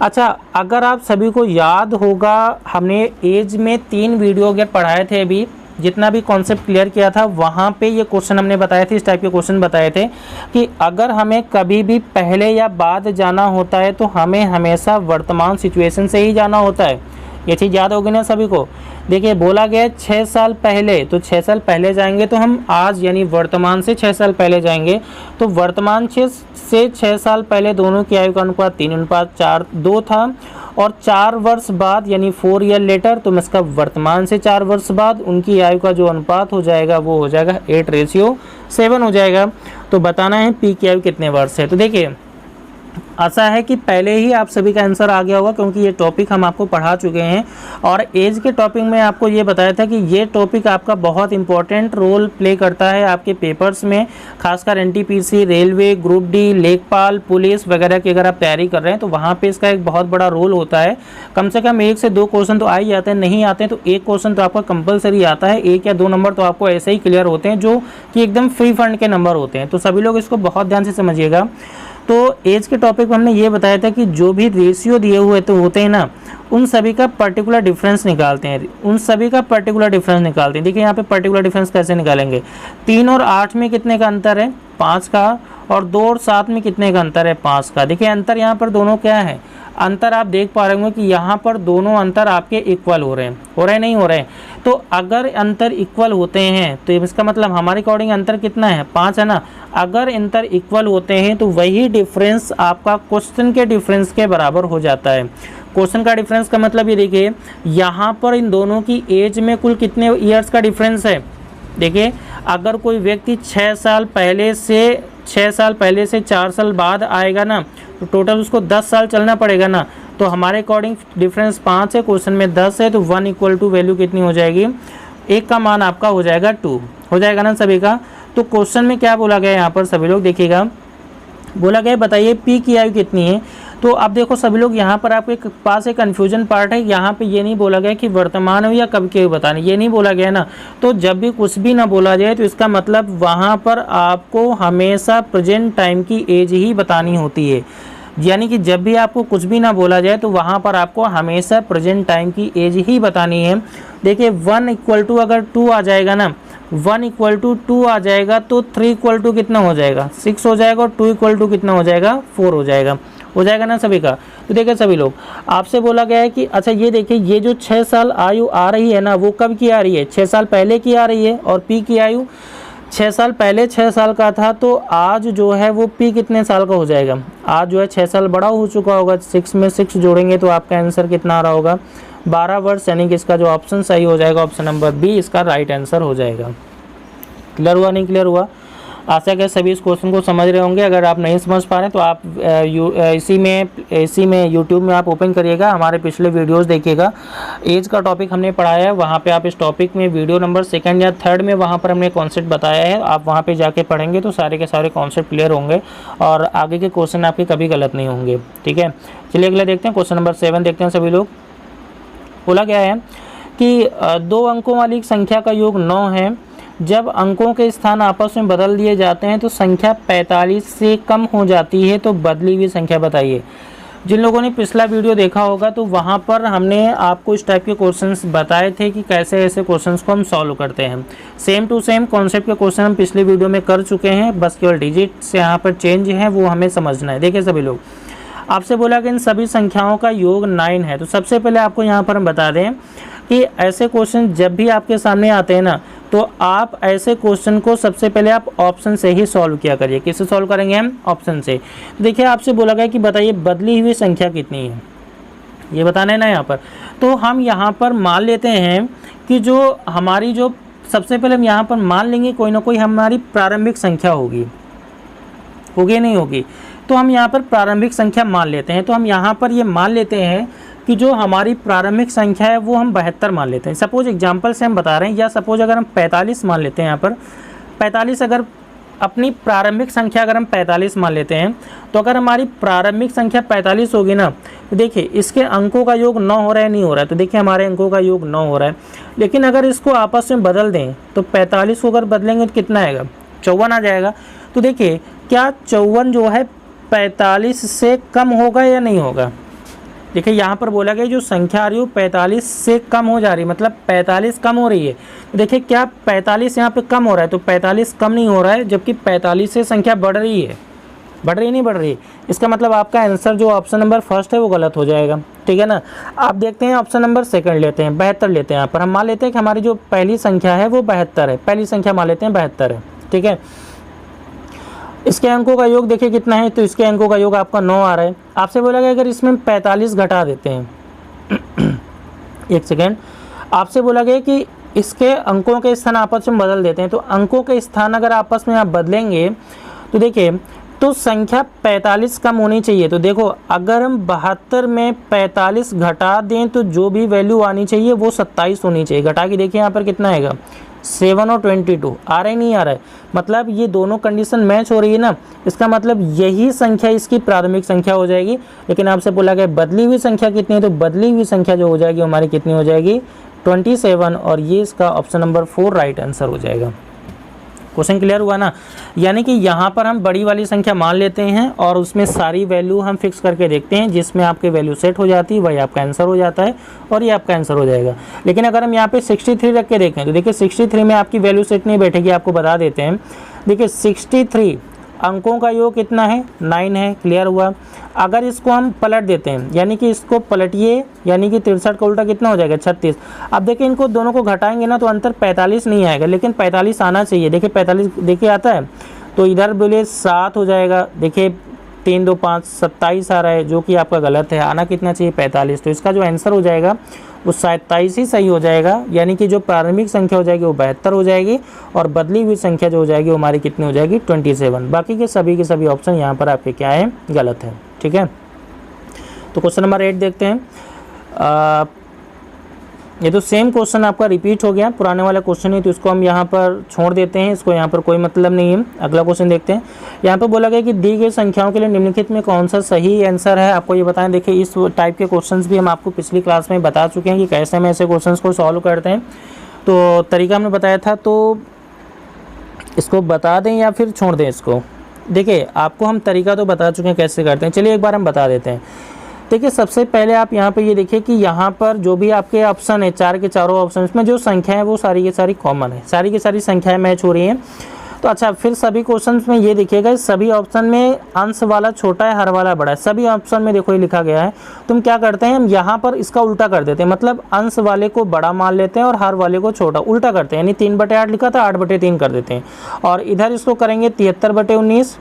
अच्छा अगर आप सभी को याद होगा हमने एज में 3 वीडियो के पढ़ाए थे, अभी जितना भी कॉन्सेप्ट क्लियर किया था वहाँ पे ये क्वेश्चन हमने बताए थे, इस टाइप के क्वेश्चन बताए थे कि अगर हमें कभी भी पहले या बाद जाना होता है तो हमें हमेशा वर्तमान सिचुएशन से ही जाना होता है। ये चीज़ याद होगी ना सभी को। देखिए बोला गया 6 साल पहले, तो 6 साल पहले जाएंगे तो हम आज यानी वर्तमान से 6 साल पहले जाएंगे। तो वर्तमान से 6 साल पहले दोनों की आयु का अनुपात 3:4 था और 4 वर्ष बाद यानी 4 ईयर लेटर, तो इसका वर्तमान से 4 वर्ष बाद उनकी आयु का जो अनुपात हो जाएगा वो हो जाएगा 8:7 हो जाएगा। तो बताना है P की आयु कितने वर्ष है। तो देखिए आशा है कि पहले ही आप सभी का आंसर आ गया होगा क्योंकि ये टॉपिक हम आपको पढ़ा चुके हैं। और एज के टॉपिक में आपको ये बताया था कि ये टॉपिक आपका बहुत इंपॉर्टेंट रोल प्ले करता है आपके पेपर्स में, खासकर NTPC, रेलवे, ग्रुप डी, लेखपाल, पुलिस वगैरह की अगर आप तैयारी कर रहे हैं तो वहाँ पे इसका एक बहुत बड़ा रोल होता है। कम से कम 1 से 2 क्वेश्चन तो आ ही जाते हैं, नहीं आते हैं तो 1 क्वेश्चन तो आपका कंपलसरी आता है। 1 या 2 नंबर तो आपको ऐसे ही क्लियर होते हैं जो कि एकदम फ्री फंड के नंबर होते हैं। तो सभी लोग इसको बहुत ध्यान से समझिएगा। तो एज के टॉपिक में हमने ये बताया था कि जो भी रेशियो दिए हुए तो होते हैं ना, उन सभी का पर्टिकुलर डिफरेंस निकालते हैं, उन सभी का पर्टिकुलर डिफरेंस निकालते हैं। देखिए यहाँ पे पर्टिकुलर डिफरेंस कैसे निकालेंगे? 3 और 8 में कितने का अंतर है? 5 का। और 2 और 7 में कितने का अंतर है? 5 का। देखिए अंतर यहाँ पर दोनों क्या है? अंतर आप देख पा रहे होंगे कि यहाँ पर दोनों अंतर आपके इक्वल हो रहे हैं, हो रहे नहीं हो रहे हैं? तो अगर अंतर इक्वल होते हैं तो इसका मतलब हमारे अकॉर्डिंग अंतर कितना है? 5 है ना। अगर अंतर इक्वल होते हैं तो वही डिफरेंस आपका क्वेश्चन के डिफरेंस के बराबर हो जाता है। क्वेश्चन का डिफरेंस का मतलब ये देखिए यहाँ पर इन दोनों की एज में कुल कितने ईयर्स का डिफरेंस है? देखिए अगर कोई व्यक्ति 6 साल पहले से 4 साल बाद आएगा ना तो टोटल उसको 10 साल चलना पड़ेगा ना। तो हमारे अकॉर्डिंग डिफरेंस 5 है, क्वेश्चन में 10 है, तो 1 इक्वल टू वैल्यू कितनी हो जाएगी? 1 का मान आपका हो जाएगा 2। हो जाएगा ना सभी का। तो क्वेश्चन में क्या बोला गया यहाँ पर सभी लोग देखिएगा, बोला गया बताइए P की आयु कितनी है। तो अब देखो सभी लोग यहाँ पर आपके पास एक कन्फ्यूजन पार्ट है। यहाँ पे ये नहीं बोला गया कि वर्तमान हो या कब की बताने, ये नहीं बोला गया ना। तो जब भी कुछ भी ना बोला जाए तो इसका मतलब वहाँ पर आपको हमेशा प्रेजेंट टाइम की एज ही बतानी होती है। यानी कि जब भी आपको कुछ भी ना बोला जाए तो वहाँ पर आपको हमेशा प्रेजेंट टाइम की एज ही बतानी है। देखिए 1 इक्वल टू अगर 2 आ जाएगा ना, 1 इक्वल टू 2 आ जाएगा तो 3 इक्वल टू कितना हो जाएगा? 6 हो जाएगा। और 2 इक्वल टू कितना हो जाएगा? 4 हो जाएगा। हो जाएगा ना सभी का। तो देखिए सभी लोग आपसे बोला गया है कि अच्छा ये देखिए ये जो 6 साल आयु आ रही है ना वो कब की आ रही है? 6 साल पहले की आ रही है। और P की आयु 6 साल पहले 6 साल का था तो आज जो है वो P कितने साल का हो जाएगा? आज जो है 6 साल बड़ा हो चुका होगा। 6 में 6 जोड़ेंगे तो आपका आंसर कितना आ रहा होगा? 12 वर्ष, यानी कि इसका जो ऑप्शन सही हो जाएगा ऑप्शन नंबर बी इसका राइट आंसर हो जाएगा। क्लियर हुआ, नहीं क्लियर हुआ? आशा है सभी इस क्वेश्चन को समझ रहे होंगे। अगर आप नहीं समझ पा रहे हैं तो आप इसी में यूट्यूब में आप ओपन करिएगा, हमारे पिछले वीडियोस देखिएगा। एज का टॉपिक हमने पढ़ाया है, वहाँ पे आप इस टॉपिक में वीडियो नंबर 2nd या 3rd में वहाँ पर हमने कॉन्सेप्ट बताया है। आप वहाँ पे जाके पढ़ेंगे तो सारे के सारे कॉन्सेप्ट क्लियर होंगे और आगे के क्वेश्चन आपके कभी गलत नहीं होंगे। ठीक है, चलिए अगला देखते हैं, क्वेश्चन नंबर 7 देखते हैं सभी लोग। बोला गया है कि 2 अंकों वाली एक संख्या का योग 9 है। जब अंकों के स्थान आपस में बदल दिए जाते हैं तो संख्या 45 से कम हो जाती है, तो बदली हुई संख्या बताइए। जिन लोगों ने पिछला वीडियो देखा होगा तो वहाँ पर हमने आपको इस टाइप के क्वेश्चंस बताए थे कि कैसे ऐसे क्वेश्चंस को हम सॉल्व करते हैं। सेम टू सेम कॉन्सेप्ट के क्वेश्चन हम पिछले वीडियो में कर चुके हैं, बस केवल डिजिट्स यहाँ पर चेंज है, वो हमें समझना है। देखिए सभी लोग, आपसे बोला कि इन सभी संख्याओं का योग 9 है। तो सबसे पहले आपको यहाँ पर हम बता दें कि ऐसे क्वेश्चन जब भी आपके सामने आते हैं ना, तो आप ऐसे क्वेश्चन को सबसे पहले आप ऑप्शन से ही सॉल्व किया करिए। किससे सॉल्व करेंगे हम? ऑप्शन से। देखिए आपसे बोला गया कि बताइए बदली हुई संख्या कितनी है, ये बताना है ना यहाँ पर। तो हम यहाँ पर मान लेते हैं कि जो हमारी जो सबसे पहले हम यहाँ पर मान लेंगे कोई ना कोई हमारी प्रारंभिक संख्या होगी नहीं होगी, तो हम यहाँ पर प्रारंभिक संख्या मान लेते हैं। तो हम यहाँ पर ये मान लेते हैं कि जो हमारी प्रारंभिक संख्या है वो हम 72 मान लेते हैं। सपोज एग्जांपल से हम बता रहे हैं, या सपोज अगर हम 45 मान लेते हैं, यहाँ पर 45 अगर अपनी प्रारंभिक संख्या अगर हम 45 मान लेते हैं, तो अगर हमारी प्रारंभिक संख्या 45 होगी ना, तो देखिए इसके अंकों का योग 9 हो रहा है, नहीं हो रहा है, तो देखिए हमारे अंकों का योग 9 हो रहा है। लेकिन अगर इसको आपस में बदल दें तो 45 को अगर बदलेंगे तो कितना आएगा? 54 आ जाएगा। तो देखिए क्या 54 जो है 45 से कम होगा या नहीं होगा? देखिए यहाँ पर बोला गया जो संख्या आ रही हो 45 से कम हो जा रही है, मतलब 45 कम हो रही है। देखिए क्या 45 यहाँ पे कम हो रहा है? तो 45 कम नहीं हो रहा है, जबकि 45 से संख्या बढ़ रही है। बढ़ रही नहीं बढ़ रही? इसका मतलब आपका आंसर जो ऑप्शन नंबर 1 है वो गलत हो जाएगा। ठीक है ना। आप देखते हैं ऑप्शन नंबर 2 लेते हैं, 72 लेते हैं। यहाँ पर हम मान लेते हैं कि हमारी जो पहली संख्या है वो 72 है, पहली संख्या मान लेते हैं 72 है। ठीक है, इसके अंकों का योग देखिए कितना है, तो इसके अंकों का योग आपका 9 आ रहा है। आपसे बोला गया अगर इसमें 45 घटा देते हैं एक सेकेंड, आपसे बोला गया कि इसके अंकों के स्थान आपस में बदल देते हैं। तो अंकों के स्थान अगर आपस में आप बदलेंगे तो देखिए तो संख्या 45 कम होनी चाहिए। तो देखो अगर हम 72 में 45 घटा दें तो जो भी वैल्यू आनी चाहिए वो 27 होनी चाहिए। घटा के देखिए यहाँ पर कितना आएगा? 7 और 22 आ रहा है, नहीं आ रहा है? मतलब ये दोनों कंडीशन मैच हो रही है ना, इसका मतलब यही संख्या इसकी प्राथमिक संख्या हो जाएगी। लेकिन आपसे बोला गया बदली हुई संख्या कितनी है, तो बदली हुई संख्या जो हो जाएगी हमारी कितनी हो जाएगी? 27, और ये इसका ऑप्शन नंबर 4 राइट आंसर हो जाएगा। क्वेश्चन क्लियर हुआ ना। यानी कि यहाँ पर हम बड़ी वाली संख्या मान लेते हैं और उसमें सारी वैल्यू हम फिक्स करके देखते हैं, जिसमें आपकी वैल्यू सेट हो जाती है वही आपका आंसर हो जाता है और ये आपका आंसर हो जाएगा। लेकिन अगर हम यहाँ पे 63 रख के देखें तो देखिए 63 में आपकी वैल्यू सेट नहीं बैठेगी। आपको बता देते हैं, देखिए 63 अंकों का योग कितना है? 9 है। क्लियर हुआ। अगर इसको हम पलट देते हैं, यानी कि इसको पलटिए, यानी कि 63 का उल्टा कितना हो जाएगा? 36। अब देखिए इनको दोनों को घटाएंगे ना तो अंतर 45 नहीं आएगा, लेकिन 45 आना चाहिए। देखिए 45 देखिए आता है, तो इधर बोले 7 हो जाएगा। देखिए 3 2 5 27 आ रहा है, जो कि आपका गलत है। आना कितना चाहिए? 45। तो इसका जो आंसर हो जाएगा वो 27 ही सही हो जाएगा। यानी कि जो प्रारंभिक संख्या हो जाएगी वो 72 हो जाएगी और बदली हुई संख्या जो हो जाएगी वो हमारी कितनी हो जाएगी? 27। बाकी के सभी ऑप्शन यहाँ पर आपके क्या है? गलत है। ठीक है, तो क्वेश्चन नंबर 8 देखते हैं। ये तो सेम क्वेश्चन आपका रिपीट हो गया, पुराने वाला क्वेश्चन है, तो इसको हम यहाँ पर छोड़ देते हैं, इसको यहाँ पर कोई मतलब नहीं है। अगला क्वेश्चन देखते हैं। यहाँ पर बोला गया कि दी गई संख्याओं के लिए निम्नलिखित में कौन सा सही आंसर है, आपको ये बताएं। देखिए इस टाइप के क्वेश्चंस भी हम आपको पिछली क्लास में बता चुके हैं कि कैसे हम ऐसे क्वेश्चंस को सॉल्व करते हैं। तो तरीका हमने बताया था, तो इसको बता दें या फिर छोड़ दें इसको? देखिए आपको हम तरीका तो बता चुके हैं कैसे करते हैं, चलिए एक बार हम बता देते हैं। देखिए सबसे पहले आप यहाँ पे ये देखिए कि यहाँ पर जो भी आपके ऑप्शन है, 4 के चारों ऑप्शन में जो संख्या है वो सारी की सारी कॉमन है, सारी की सारी संख्याएं मैच हो रही हैं। तो अच्छा, फिर सभी क्वेश्चंस में ये देखिएगा सभी ऑप्शन में अंश वाला छोटा है, हर वाला बड़ा है। सभी ऑप्शन में देखो ये लिखा गया है। तुम क्या करते हैं, हम यहाँ पर इसका उल्टा कर देते हैं, मतलब अंश वाले को बड़ा मान लेते हैं और हर वाले को छोटा। उल्टा करते हैं, यानी 3/8 लिखा था 8/3 कर देते हैं। और इधर इसको करेंगे 73/19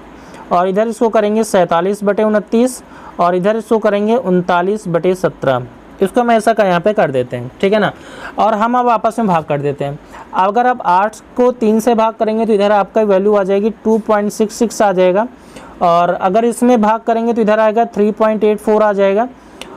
और इधर इसको करेंगे 47/29 और इधर इसको करेंगे 39/17। इसको हम ऐसा यहाँ पे कर देते हैं, ठीक है ना। और हम अब आपस में भाग कर देते हैं। अगर आप 8 को 3 से भाग करेंगे तो इधर आपका वैल्यू आ जाएगी 2.66 आ जाएगा, और अगर इसमें भाग करेंगे तो इधर आएगा 3.84 आ जाएगा,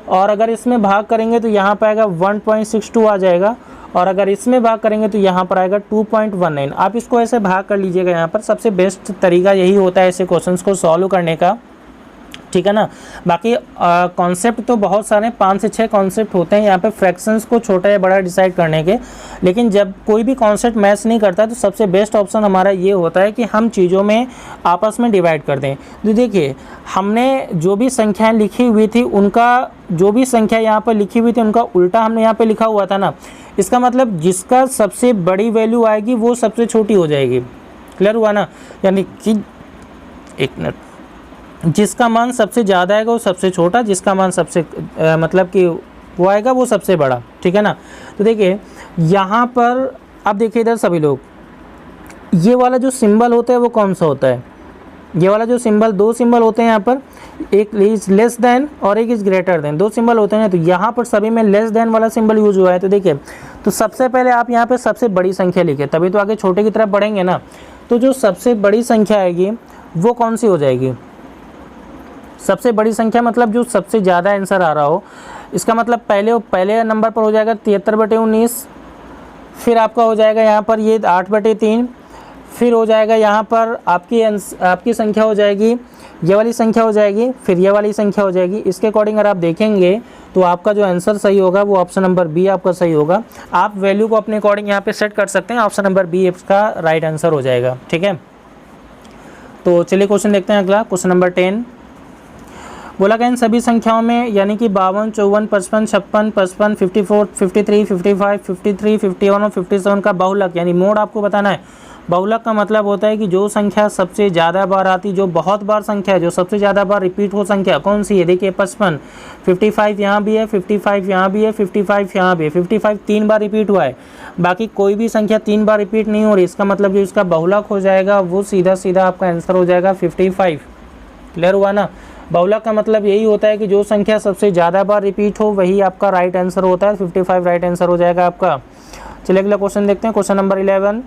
और अगर इसमें भाग करेंगे तो यहाँ पर आएगा 1.62 आ जाएगा, और अगर इसमें भाग करेंगे तो यहाँ पर आएगा 2.19। आप इसको ऐसे भाग कर लीजिएगा। यहाँ पर सबसे बेस्ट तरीका यही होता है ऐसे क्वेश्चंस को सॉल्व करने का, ठीक है ना। बाकी कॉन्सेप्ट तो बहुत सारे 5 से 6 कॉन्सेप्ट होते हैं यहाँ पे फ्रैक्शंस को छोटा या बड़ा डिसाइड करने के, लेकिन जब कोई भी कॉन्सेप्ट मैच नहीं करता तो सबसे बेस्ट ऑप्शन हमारा ये होता है कि हम चीज़ों में आपस में डिवाइड कर दें। तो देखिए हमने जो भी संख्याएं लिखी हुई थी उनका जो भी संख्या यहाँ पर लिखी हुई थी उनका उल्टा हमने यहाँ पर लिखा हुआ था ना। इसका मतलब जिसका सबसे बड़ी वैल्यू आएगी वो सबसे छोटी हो जाएगी। क्लियर हुआ ना, यानी कि एक मिनट, जिसका मान सबसे ज़्यादा आएगा वो सबसे छोटा, जिसका मान सबसे मतलब कि वो आएगा वो सबसे बड़ा, ठीक है ना। तो देखिए यहाँ पर अब देखिए इधर सभी लोग, ये वाला जो सिंबल होता है वो कौन सा होता है, ये वाला जो सिंबल, 2 सिंबल होते हैं यहाँ पर, एक इज लेस देन और एक इज़ ग्रेटर देन, 2 सिंबल होते हैं। तो यहाँ पर सभी में लेस देन वाला सिंबल यूज हुआ है। तो देखिए तो सबसे पहले आप यहाँ पे सबसे बड़ी संख्या लिखे, तभी तो आगे छोटे की तरफ बढ़ेंगे ना। तो जो सबसे बड़ी संख्या आएगी वो कौन सी हो जाएगी, सबसे बड़ी संख्या मतलब जो सबसे ज़्यादा आंसर आ रहा हो। इसका मतलब पहले नंबर पर हो जाएगा 73/19, फिर आपका हो जाएगा यहाँ पर ये 8/3, फिर हो जाएगा यहाँ पर आपकी संख्या हो जाएगी, ये वाली संख्या हो जाएगी, फिर ये वाली संख्या हो जाएगी। इसके अकॉर्डिंग अगर आप देखेंगे तो आपका जो आंसर सही होगा वो ऑप्शन नंबर बी आपका सही होगा। आप वैल्यू को अपने अकॉर्डिंग यहाँ पे सेट कर सकते हैं, ऑप्शन नंबर बी इसका राइट आंसर हो जाएगा, ठीक है। तो चलिए क्वेश्चन देखते हैं अगला, क्वेश्चन नंबर 10। बोला गया इन सभी संख्याओं में यानी कि 52, 54, 55, 56, 55, 54, 53, 55, 53, 51 और 57 का बहुलक यानी मोड आपको बताना है। बहुलक का मतलब होता है कि जो संख्या सबसे ज़्यादा बार आती, जो बहुत बार संख्या है, जो सबसे ज़्यादा बार रिपीट हो संख्या कौन सी है। देखिए 55, 55 यहाँ भी है, 55 यहाँ भी है, 55 यहाँ भी है, 55 3 बार रिपीट हुआ है। बाकी कोई भी संख्या 3 बार रिपीट नहीं हो रही, इसका मतलब जो इसका बहुलक हो जाएगा वो सीधा सीधा आपका आंसर हो जाएगा 55। क्लियर हुआ ना। बहुलक का मतलब यही होता है कि जो संख्या सबसे ज़्यादा बार रिपीट हो वही आपका राइट आंसर होता है, 55 राइट आंसर हो जाएगा आपका। चलिए अगला क्वेश्चन देखते हैं, क्वेश्चन नंबर 11।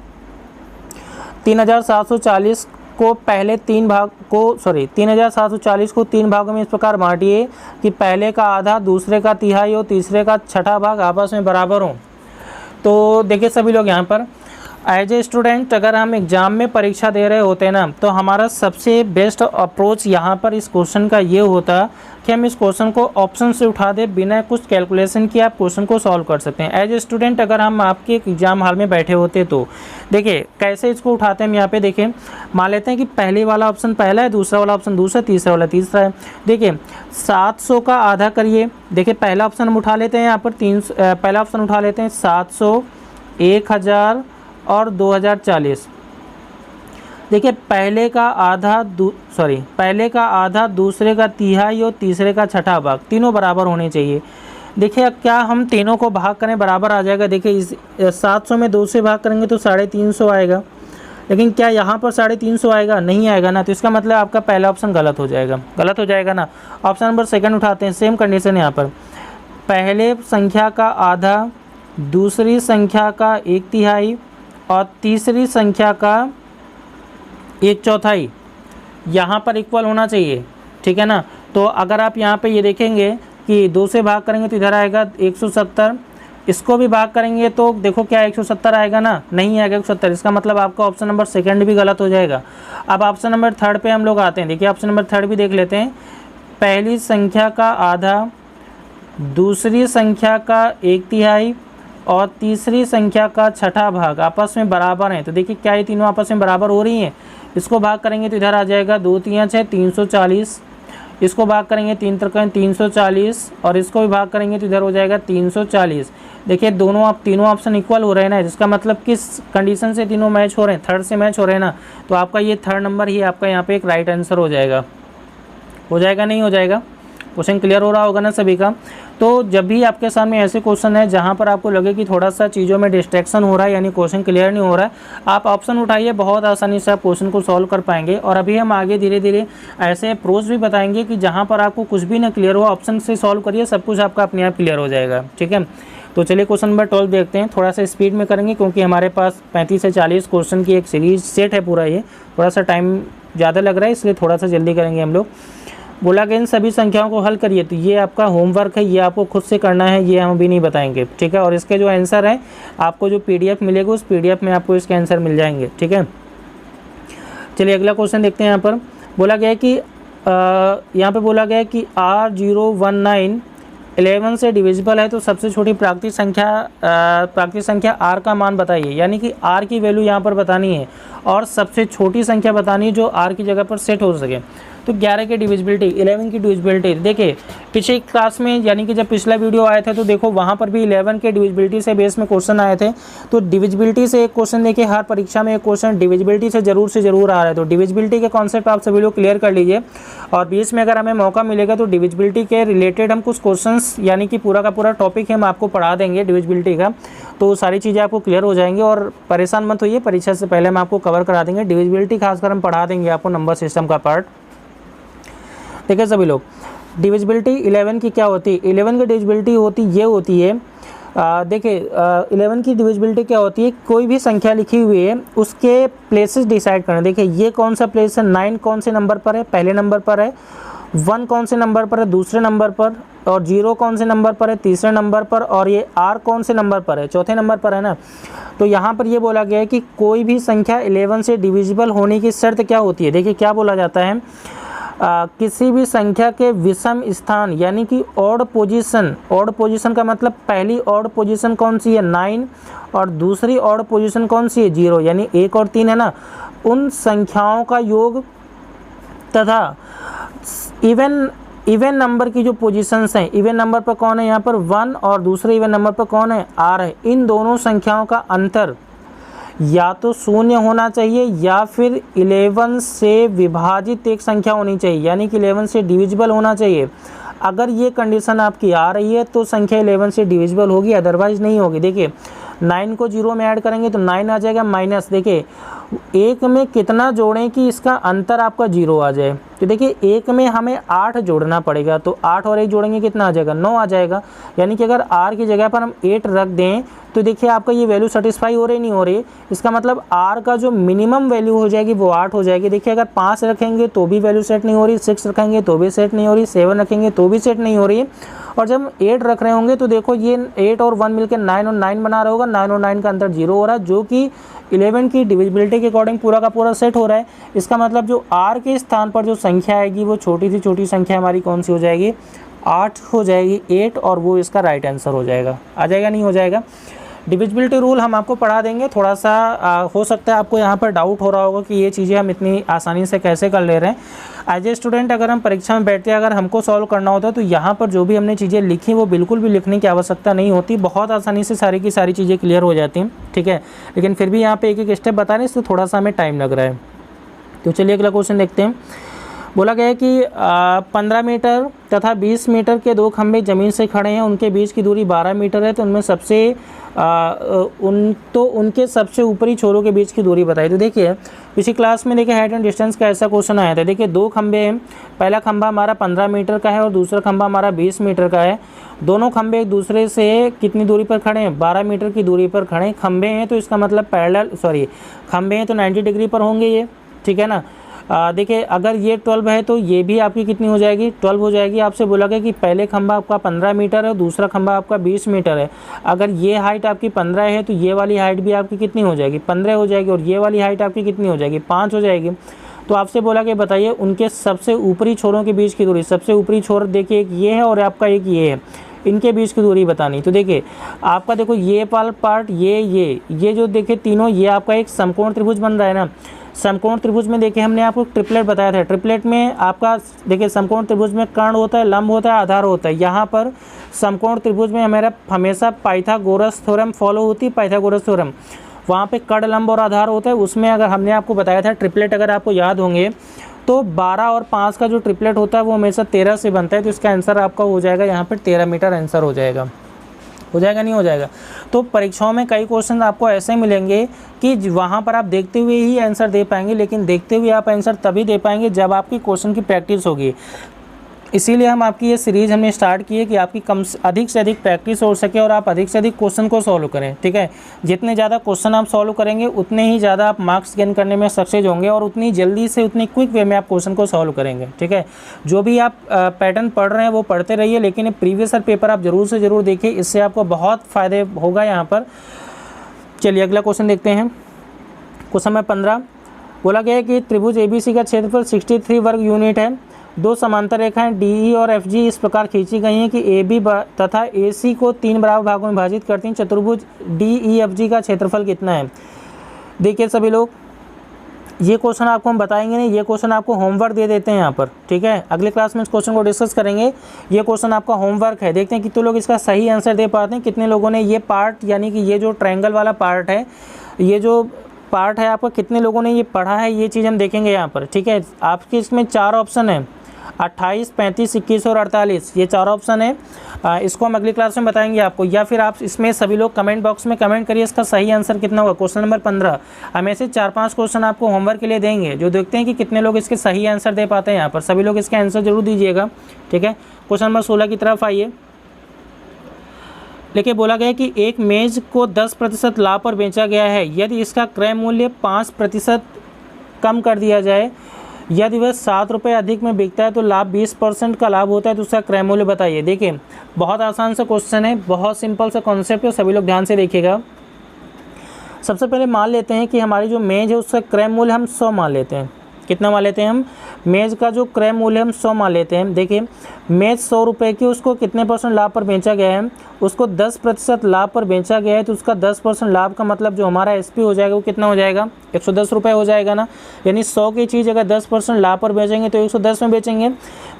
3740 को 3740 को 3 भागों में इस प्रकार बांटिए कि पहले का आधा, दूसरे का तिहाई और तीसरे का छठा भाग आपस में बराबर हो। तो देखिए सभी लोग यहाँ पर एज ए स्टूडेंट अगर हम एग्ज़ाम में परीक्षा दे रहे होते हैं ना, तो हमारा सबसे बेस्ट अप्रोच यहाँ पर इस क्वेश्चन का ये होता कि हम इस क्वेश्चन को ऑप्शन से उठा दे, बिना कुछ कैलकुलेशन किए आप क्वेश्चन को सॉल्व कर सकते हैं। एज ए स्टूडेंट अगर हम आपके एग्ज़ाम हॉल में बैठे होते तो देखिए कैसे इसको उठाते हैं हम यहाँ पे। देखिए मान लेते हैं कि पहले वाला ऑप्शन पहला है, दूसरा वाला ऑप्शन दूसरा, तीसरा वाला तीसरा है। देखिए 700 का आधा करिए। देखिए पहला ऑप्शन हम उठा लेते हैं यहाँ पर पहला ऑप्शन उठा लेते हैं 700, 1000 और 2040। देखिए पहले का आधा, दूसरे का तिहाई और तीसरे का छठा भाग, तीनों बराबर होने चाहिए। देखिए क्या हम तीनों को भाग करें बराबर आ जाएगा। देखिए इस 700 में 2 से भाग करेंगे तो 350 आएगा, लेकिन क्या यहाँ पर 350 आएगा, नहीं आएगा ना। तो इसका मतलब आपका पहला ऑप्शन गलत हो जाएगा ना। ऑप्शन नंबर सेकंड उठाते हैं, सेम कंडीशन यहाँ पर, पहले संख्या का आधा, दूसरी संख्या का 1/3 और तीसरी संख्या का 1/4 यहाँ पर इक्वल होना चाहिए, ठीक है ना। तो अगर आप यहाँ पे ये देखेंगे कि 2 से भाग करेंगे तो इधर आएगा 170, इसको भी भाग करेंगे तो देखो क्या 170 आएगा ना, नहीं आएगा 170। इसका मतलब आपका ऑप्शन नंबर सेकंड भी गलत हो जाएगा। अब ऑप्शन नंबर थर्ड पे हम लोग आते हैं। देखिए ऑप्शन नंबर थर्ड भी देख लेते हैं, पहली संख्या का आधा, दूसरी संख्या का 1/3 और तीसरी संख्या का छठा भाग आपस में बराबर हैं। तो देखिए क्या ये तीनों आपस में बराबर हो रही हैं। इसको भाग करेंगे तो इधर आ जाएगा 2 3 6 340, इसको भाग करेंगे 3 3 340 और इसको भी भाग करेंगे तो इधर हो जाएगा 340। देखिए तीनों ऑप्शन इक्वल हो रहे हैं ना, जिसका मतलब किस कंडीशन से तीनों मैच हो रहे हैं, थर्ड से मैच हो रहे हैं ना। तो आपका ये थर्ड नंबर ही आपका यहाँ पे एक राइट आंसर हो जाएगा, नहीं हो जाएगा। क्वेश्चन क्लियर हो रहा होगा ना सभी का। तो जब भी आपके सामने ऐसे क्वेश्चन है जहाँ पर आपको लगे कि थोड़ा सा चीज़ों में डिस्ट्रैक्शन हो रहा है यानी क्वेश्चन क्लियर नहीं हो रहा है, आप ऑप्शन उठाइए, बहुत आसानी से आप क्वेश्चन को सॉल्व कर पाएंगे। और अभी हम आगे धीरे धीरे ऐसे अप्रोच भी बताएंगे कि जहाँ पर आपको कुछ भी ना क्लियर हो, ऑप्शन से सॉल्व करिए, सब कुछ आपका अपने आप क्लियर हो जाएगा। ठीक है, तो चलिए क्वेश्चन नंबर 12 देखते हैं। थोड़ा सा स्पीड में करेंगे क्योंकि हमारे पास 35 से 40 क्वेश्चन की एक सीरीज सेट है पूरा, ये थोड़ा सा टाइम ज़्यादा लग रहा है इसलिए थोड़ा सा जल्दी करेंगे हम लोग। बोला कि इन सभी संख्याओं को हल करिए, तो ये आपका होमवर्क है, ये आपको खुद से करना है, ये हम भी नहीं बताएंगे। ठीक है, और इसके जो आंसर है आपको जो PDF मिलेगा उस PDF में आपको इसके आंसर मिल जाएंगे। ठीक है, चलिए अगला क्वेश्चन देखते हैं। यहाँ पर बोला गया है कि यहाँ पे बोला गया है कि R019 11 से डिविजिबल है, तो सबसे छोटी प्राकृतिक संख्या R का मान बताइए। यानी कि R की वैल्यू यहाँ पर बतानी है और सबसे छोटी संख्या बतानी है जो R की जगह पर सेट हो सके। तो 11 की डिविजिबिलिटी, 11 की डिविजिबिलिटी, देखिए पिछले क्लास में यानी कि जब पिछला वीडियो आया था तो देखो वहाँ पर भी 11 के डिविजिबिलिटी से बेस में क्वेश्चन आए थे। तो डिविजिबिलिटी से एक क्वेश्चन देखिए, हर परीक्षा में एक क्वेश्चन डिविजिबिलिटी से जरूर आ रहा है। तो डिविजिबिलिटी के कॉन्सेप्ट आप सभी लोग क्लियर कर लीजिए और बीच में अगर हमें मौका मिलेगा तो डिविजिबिलिटी के रिलेटेड हम कुछ क्वेश्चन यानी कि पूरा का पूरा टॉपिक हम आपको पढ़ा देंगे डिविजिबिलिटी का, तो सारी चीज़ें आपको क्लियर हो जाएंगी। और परेशान मत होइए, परीक्षा से पहले हम आपको कवर करा देंगे डिविजिबिलिटी, खासकर हम पढ़ा देंगे आपको नंबर सिस्टम का पार्ट। ठीक है सभी लोग, डिविजिबिलिटी 11 की क्या होती है? 11 की डिविजिबिलिटी होती है देखिए 11 की डिविजिबिलिटी क्या होती है, कोई भी संख्या लिखी हुई है उसके प्लेसेस डिसाइड करना। देखिए ये कौन सा प्लेस है, 9 कौन से नंबर पर है, पहले नंबर पर है, 1 कौन से नंबर पर है, दूसरे नंबर पर, और 0 कौन से नंबर पर है, तीसरे नंबर पर, और ये R कौन से नंबर पर है, चौथे नंबर पर है ना। तो यहाँ पर ये बोला गया है कि कोई भी संख्या 11 से डिविजिबल होने की शर्त क्या होती है। देखिए क्या बोला जाता है, किसी भी संख्या के विषम स्थान यानी कि ऑड पोजीशन का मतलब पहली ऑड पोजीशन कौन सी है 9 और दूसरी ऑड पोजीशन कौन सी है 0 यानी 1 और 3 है ना, उन संख्याओं का योग तथा इवन नंबर की जो पोजीशंस हैं, इवन नंबर पर कौन है यहाँ पर 1 और दूसरे इवन नंबर पर कौन है R है, इन दोनों संख्याओं का अंतर या तो शून्य होना चाहिए या फिर 11 से विभाजित एक संख्या होनी चाहिए, यानी कि 11 से डिविजिबल होना चाहिए। अगर ये कंडीशन आपकी आ रही है तो संख्या 11 से डिविजिबल होगी, अदरवाइज नहीं होगी। देखिए 9 को 0 में ऐड करेंगे तो 9 आ जाएगा माइनस, देखिए 1 में कितना जोड़ें कि इसका अंतर आपका 0 आ जाए। तो देखिए 1 में हमें 8 जोड़ना पड़ेगा, तो 8 और 1 जोड़ेंगे कितना आ जाएगा 9 आ जाएगा। यानी कि अगर R की जगह पर हम 8 रख दें तो देखिए आपका ये वैल्यू सेटिस्फाई हो रही नहीं हो रही, इसका मतलब R का जो मिनिमम वैल्यू हो जाएगी वो 8 हो जाएगी। देखिए अगर 5 रखेंगे तो भी वैल्यू सेट नहीं हो रही, 6 रखेंगे तो भी सेट नहीं हो रही, 7 रखेंगे तो भी सेट नहीं हो रही, और जब 8 रख रहे होंगे तो देखो ये 8 और 1 मिलकर 9 और 9 बना रहा होगा, 9 और 9 का अंतर 0 हो रहा है, जो कि 11 की डिविजिबिलिटी के अकॉर्डिंग पूरा का पूरा सेट हो रहा है। इसका मतलब जो R के स्थान पर जो संख्या आएगी वो छोटी से छोटी संख्या हमारी कौन सी हो जाएगी 8 हो जाएगी, 8, और वो इसका राइट आंसर हो जाएगा। आ जाएगा नहीं हो जाएगा। डिविजिबिलिटी रूल हम आपको पढ़ा देंगे, थोड़ा सा हो सकता है आपको यहाँ पर डाउट हो रहा होगा कि ये चीज़ें हम इतनी आसानी से कैसे कर ले रहे हैं। एज ए स्टूडेंट अगर हम परीक्षा में बैठते हैं, अगर हमको सॉल्व करना होता है तो यहाँ पर जो भी हमने चीज़ें लिखी वो बिल्कुल भी लिखने की आवश्यकता नहीं होती, बहुत आसानी से सारी की सारी चीज़ें क्लियर हो जाती हैं। ठीक है, लेकिन फिर भी यहाँ पर एक एक स्टेप बता रहे हैं, इससे थोड़ा सा हमें टाइम लग रहा है। तो चलिए अगला क्वेश्चन देखते हैं। बोला गया है कि 15 मीटर तथा 20 मीटर के दो खंभे ज़मीन से खड़े हैं, उनके बीच की दूरी 12 मीटर है, तो उनमें उनके सबसे ऊपरी छोरों के बीच की दूरी बताई। तो देखिए पिछली क्लास में देखिए हाइट एंड डिस्टेंस का ऐसा क्वेश्चन आया था। देखिए दो खंभे हैं, पहला खंभा हमारा 15 मीटर का है और दूसरा खंभा हमारा 20 मीटर का है। दोनों खंभे एक दूसरे से कितनी दूरी पर खड़े हैं 12 मीटर की दूरी पर खड़े हैं। खंभे हैं तो इसका मतलब खंभे हैं तो 90 डिग्री पर होंगे ये, ठीक है ना। देखिए अगर ये 12 है तो ये भी आपकी कितनी हो जाएगी 12 हो जाएगी। आपसे बोला गया कि पहले खंभा आपका 15 मीटर है और दूसरा खंभा आपका 20 मीटर है। अगर ये हाइट आपकी 15 है तो ये वाली हाइट भी आपकी कितनी हो जाएगी 15 हो जाएगी, और ये वाली हाइट आपकी कितनी हो जाएगी 5 हो जाएगी। तो आपसे बोला कि बताइए उनके सबसे ऊपरी छोरों के बीच की दूरी। सबसे ऊपरी छोर देखिए एक ये है और आपका एक ये है, इनके बीच की दूरी बतानी। तो देखिए आपका देखो ये पार्ट ये जो देखिए तीनों ये आपका एक समकोण त्रिभुज बन रहा है ना। समकोण त्रिभुज में देखिए हमने आपको ट्रिपलेट बताया था। ट्रिपलेट में आपका देखिए समकोण त्रिभुज में कर्ण होता है, लंब होता है, आधार होता है। यहाँ पर समकोण त्रिभुज में हमारा हमेशा पाइथागोरस थ्योरम फॉलो होती है। पाइथागोरस थ्योरम वहाँ पे कर्ण, लंब और आधार होता है। उसमें अगर हमने आपको बताया था ट्रिपलेट, अगर आपको याद होंगे तो 12 और 5 का जो ट्रिपलेट होता है वो हमेशा 13 से बनता है, तो इसका आंसर आपका हो जाएगा यहाँ पर 13 मीटर आंसर हो जाएगा। हो जाएगा नहीं हो जाएगा। तो परीक्षाओं में कई क्वेश्चन आपको ऐसे मिलेंगे कि वहाँ पर आप देखते हुए ही आंसर दे पाएंगे, लेकिन देखते हुए आप आंसर तभी दे पाएंगे जब आपकी क्वेश्चन की प्रैक्टिस होगी। इसीलिए हम आपकी ये सीरीज़ हमने स्टार्ट की है कि आपकी अधिक से अधिक प्रैक्टिस हो सके और आप अधिक से अधिक क्वेश्चन को सॉल्व करें। ठीक है, जितने ज़्यादा क्वेश्चन आप सॉल्व करेंगे उतने ही ज़्यादा आप मार्क्स गेन करने में सक्सेस होंगे और उतनी जल्दी से उतनी क्विक वे में आप क्वेश्चन को सॉल्व करेंगे। ठीक है, जो भी आप पैटर्न पढ़ रहे हैं वो पढ़ते रहिए, लेकिन प्रीवियस ईयर पेपर आप जरूर से ज़रूर देखिए, इससे आपको बहुत फ़ायदे होगा यहाँ पर। चलिए अगला क्वेश्चन देखते हैं। क्वेश्चन नंबर 15 बोला गया है कि त्रिभुज ABC का क्षेत्रफल 63 वर्ग यूनिट है। दो समांतर रेखाएं DE और FG इस प्रकार खींची गई हैं कि AB तथा AC को 3 बराबर भागों में विभाजित करती हैं। चतुर्भुज DEFG का क्षेत्रफल कितना है? देखिए सभी लोग, ये क्वेश्चन आपको हम बताएंगे नहीं, ये क्वेश्चन आपको होमवर्क दे देते हैं यहाँ पर। ठीक है, अगले क्लास में इस क्वेश्चन को डिस्कस करेंगे। ये क्वेश्चन आपका होमवर्क है। देखते हैं कितने लोग इसका सही आंसर दे पाते हैं, कितने लोगों ने ये पार्ट यानी कि ये जो ट्रायंगल वाला पार्ट है, ये जो पार्ट है आपका, कितने लोगों ने ये पढ़ा है, ये चीज़ हम देखेंगे यहाँ पर। ठीक है, आपके इसमें 4 ऑप्शन है, 28, 35, 21 और 48, ये 4 ऑप्शन है। इसको हम अगली क्लास में बताएंगे आपको, या फिर आप इसमें सभी लोग कमेंट बॉक्स में कमेंट करिए इसका सही आंसर कितना होगा। क्वेश्चन नंबर 15 हम ऐसे 4-5 क्वेश्चन आपको होमवर्क के लिए देंगे, जो देखते हैं कि कितने लोग इसके सही आंसर दे पाते हैं। यहाँ पर सभी लोग इसके आंसर जरूर दीजिएगा। ठीक है, क्वेश्चन नंबर 16 की तरफ आइए। देखिए बोला गया कि एक मेज को 10% लाभ पर बेचा गया है, यदि इसका क्रय मूल्य 5% कम कर दिया जाए, यदि वह 7 रुपये अधिक में बिकता है तो लाभ 20% का लाभ होता है, तो उसका क्रय मूल्य बताइए। देखिए बहुत आसान सा क्वेश्चन है, बहुत सिंपल सा कॉन्सेप्ट है, सभी लोग ध्यान से देखिएगा। सबसे पहले मान लेते हैं कि हमारी जो मेज है उसका क्रय मूल्य हम 100 मान लेते हैं। कितना मान लेते हैं हम? मेज का जो क्रय मूल्य हम 100 मान लेते हैं। देखिए मेज 100 रुपये की, उसको कितने % लाभ पर बेचा गया है? उसको 10% लाभ पर बेचा गया है, तो उसका 10% लाभ का मतलब जो हमारा SP हो जाएगा वो कितना हो जाएगा? 110 रुपये हो जाएगा ना। यानी 100 की चीज़ अगर 10% लाभ पर बेचेंगे तो 110 में बेचेंगे।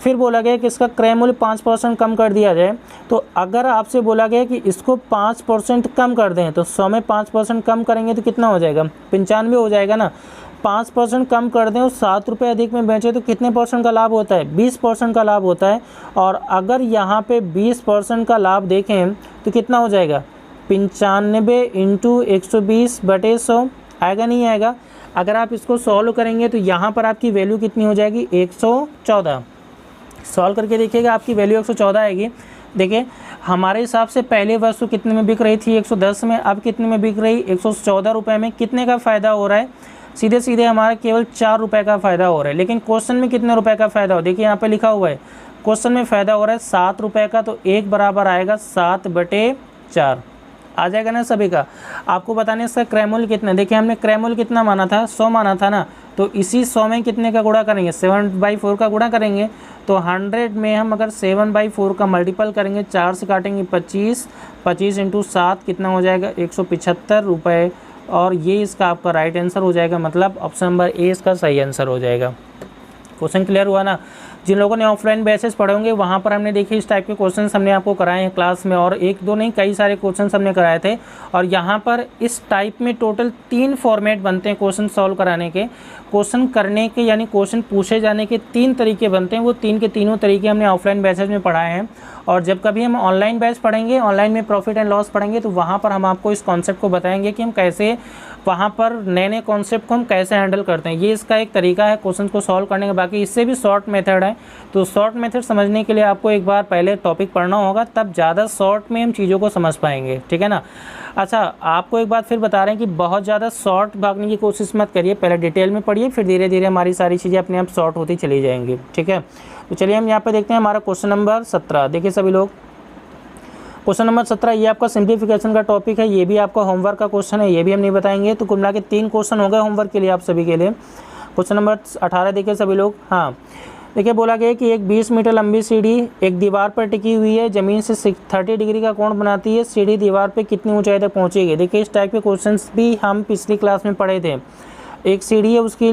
फिर बोला गया कि इसका क्रय मूल्य 5% कम कर दिया जाए, तो अगर आपसे बोला गया कि इसको 5% कम कर दें, तो 100 में 5% कम करेंगे तो कितना हो जाएगा? 95 हो जाएगा ना। 5% कम कर दें और 7 रुपये अधिक में बेचें तो कितने % का लाभ होता है? 20% का लाभ होता है। और अगर यहाँ पे 20% का लाभ देखें तो कितना हो जाएगा? 95 इंटू 120/100 आएगा नहीं आएगा? अगर आप इसको सॉल्व करेंगे तो यहाँ पर आपकी वैल्यू कितनी हो जाएगी? 114। सॉल्व करके देखिएगा, आपकी वैल्यू 114 आएगी। देखिए हमारे हिसाब से पहले वस्तु कितने में बिक रही थी? 110 में। अब कितने में बिक रही? 114 रुपये में। कितने का फ़ायदा हो रहा है? सीधे सीधे हमारा केवल 4 रुपये का फ़ायदा हो रहा है। लेकिन क्वेश्चन में कितने रुपए का फ़ायदा हो? देखिए यहाँ पे लिखा हुआ है क्वेश्चन में फ़ायदा हो रहा है 7 रुपये का, तो 1 बराबर आएगा 7/4 आ जाएगा ना सभी का। आपको बताने इसका क्रय मूल्य कितना। देखिए हमने क्रय मूल्य कितना माना था? 100 माना था ना। तो इसी 100 में कितने का गुणा करेंगे? 7/4 का गुणा करेंगे। तो 100 में हम अगर 7/4 का मल्टीपल करेंगे, 4 से काटेंगे 25, 25 इंटू 7 कितना हो जाएगा? 175 रुपये। और ये इसका आपका राइट आंसर हो जाएगा, मतलब ऑप्शन नंबर ए इसका सही आंसर हो जाएगा। क्वेश्चन क्लियर हुआ ना? जिन लोगों ने ऑफलाइन बैचेस पढ़े होंगे वहाँ पर हमने देखिए इस टाइप के क्वेश्चंस हमने आपको कराए हैं क्लास में, और एक दो नहीं कई सारे क्वेश्चंस हमने कराए थे। और यहाँ पर इस टाइप में टोटल 3 फॉर्मेट बनते हैं क्वेश्चन सॉल्व कराने के। क्वेश्चन करने के यानी क्वेश्चन पूछे जाने के 3 तरीके बनते हैं, वो 3 के तीनों तरीके हमने ऑफलाइन बैचेस में पढ़ाए हैं। और जब कभी हम ऑनलाइन बैच पढ़ेंगे, ऑनलाइन में प्रॉफिट एंड लॉस पढ़ेंगे, तो वहाँ पर हम आपको इस कॉन्सेप्ट को बताएंगे कि हम कैसे वहाँ पर नए नए कॉन्सेप्ट को हम कैसे हैंडल करते हैं। ये इसका एक तरीका है क्वेश्चन को सॉल्व करने का। बाकी इससे भी शॉर्ट मेथड है, तो शॉर्ट मेथड समझने के लिए आपको एक बार पहले टॉपिक पढ़ना होगा, तब ज़्यादा शॉर्ट में हम चीज़ों को समझ पाएंगे। ठीक है ना? अच्छा, आपको एक बात फिर बता रहे हैं कि बहुत ज़्यादा शॉर्ट भागने की कोशिश मत करिए, पहले डिटेल में पढ़िए, फिर धीरे धीरे हमारी सारी चीज़ें अपने आप शॉर्ट होती चली जाएंगी। ठीक है, तो चलिए हम यहाँ पर देखते हैं हमारा क्वेश्चन नंबर 17। देखिए सभी लोग, क्वेश्चन नंबर 17 ये आपका सिंप्लीफिकेशन का टॉपिक है, ये भी आपका होमवर्क का क्वेश्चन है, ये भी हम नहीं बताएंगे। तो कुल मिला के 3 क्वेश्चन हो गए होमवर्क के लिए आप सभी के लिए। क्वेश्चन नंबर 18 देखिए सभी लोग। हाँ देखिए बोला गया कि एक 20 मीटर लंबी सीढ़ी एक दीवार पर टिकी हुई है, ज़मीन से 30 डिग्री का कोण बनाती है, सीढ़ी दीवार पर कितनी ऊंचाई तक पहुँचेगी? देखिए इस टाइप के क्वेश्चन भी हम पिछली क्लास में पढ़े थे। एक सीढ़ी है उसकी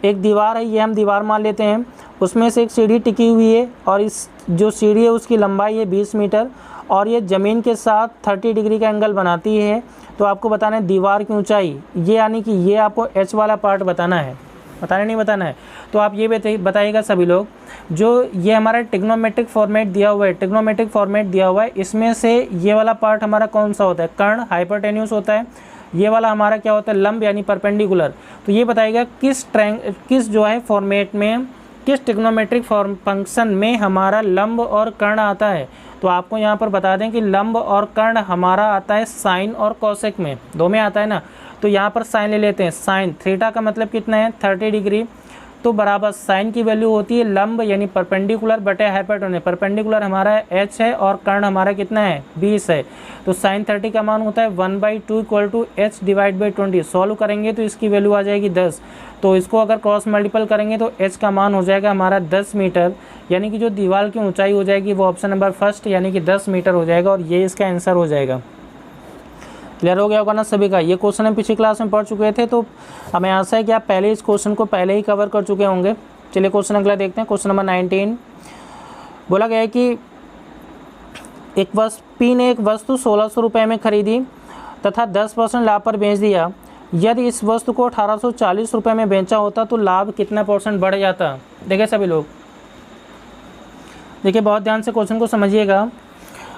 एक दीवार है, ये हम दीवार मान लेते हैं, उसमें से एक सीढ़ी टिकी हुई है और इस जो सीढ़ी है उसकी लंबाई है 20 मीटर और ये ज़मीन के साथ 30 डिग्री का एंगल बनाती है। तो आपको बताना है दीवार की ऊंचाई, ये यानी कि ये आपको H वाला पार्ट बताना है। बताना नहीं बताना है? तो आप ये बताइएगा सभी लोग, जो ये हमारा ट्रिग्नोमेट्रिक फॉर्मेट दिया हुआ है, ट्रिग्नोमेट्रिक फॉर्मेट दिया हुआ है, इसमें से ये वाला पार्ट हमारा कौन सा होता है? कर्ण, हाइपोटेन्यूस होता है। ये वाला हमारा क्या होता है? लंब यानी परपेंडिकुलर। तो ये बताइएगा किस जो है फॉर्मेट में, किस ट्रिग्नोमेट्रिक फंक्शन में हमारा लंब और कर्ण आता है? तो आपको यहाँ पर बता दें कि लंब और कर्ण हमारा आता है साइन और कॉसेक में, दो में आता है ना। तो यहाँ पर साइन ले लेते हैं, साइन थीटा का मतलब कितना है? 30 डिग्री। तो बराबर साइन की वैल्यू होती है लंब यानी परपेंडिकुलर बटे हाइपोटेन्यूस। परपेंडिकुलर हमारा h है और कर्ण हमारा कितना है? 20 है। तो साइन 30 का मान होता है 1/2 equal to h divide by 20। Solve करेंगे तो इसकी वैल्यू आ जाएगी 10। तो इसको अगर क्रॉस मल्टीपल करेंगे तो h का मान हो जाएगा हमारा 10 मीटर, यानी कि जो दीवार की ऊंचाई हो जाएगी वो ऑप्शन नंबर फर्स्ट यानी कि 10 मीटर हो जाएगा, और ये इसका आंसर हो जाएगा। क्लियर हो गया होगा ना सभी का? ये क्वेश्चन हम पिछली क्लास में पढ़ चुके थे, तो हमें आशा है कि आप पहले इस क्वेश्चन को पहले ही कवर कर चुके होंगे। चलिए क्वेश्चन अगला देखते हैं। क्वेश्चन नंबर 19 बोला गया है कि एक पी ने एक वस्तु 1600 रुपये में खरीदी तथा 10% लाभ पर बेच दिया। यदि इस वस्तु को 1840 रुपये में बेचा होता तो लाभ कितना % बढ़ जाता? देखिए सभी लोग, देखिए बहुत ध्यान से क्वेश्चन को समझिएगा।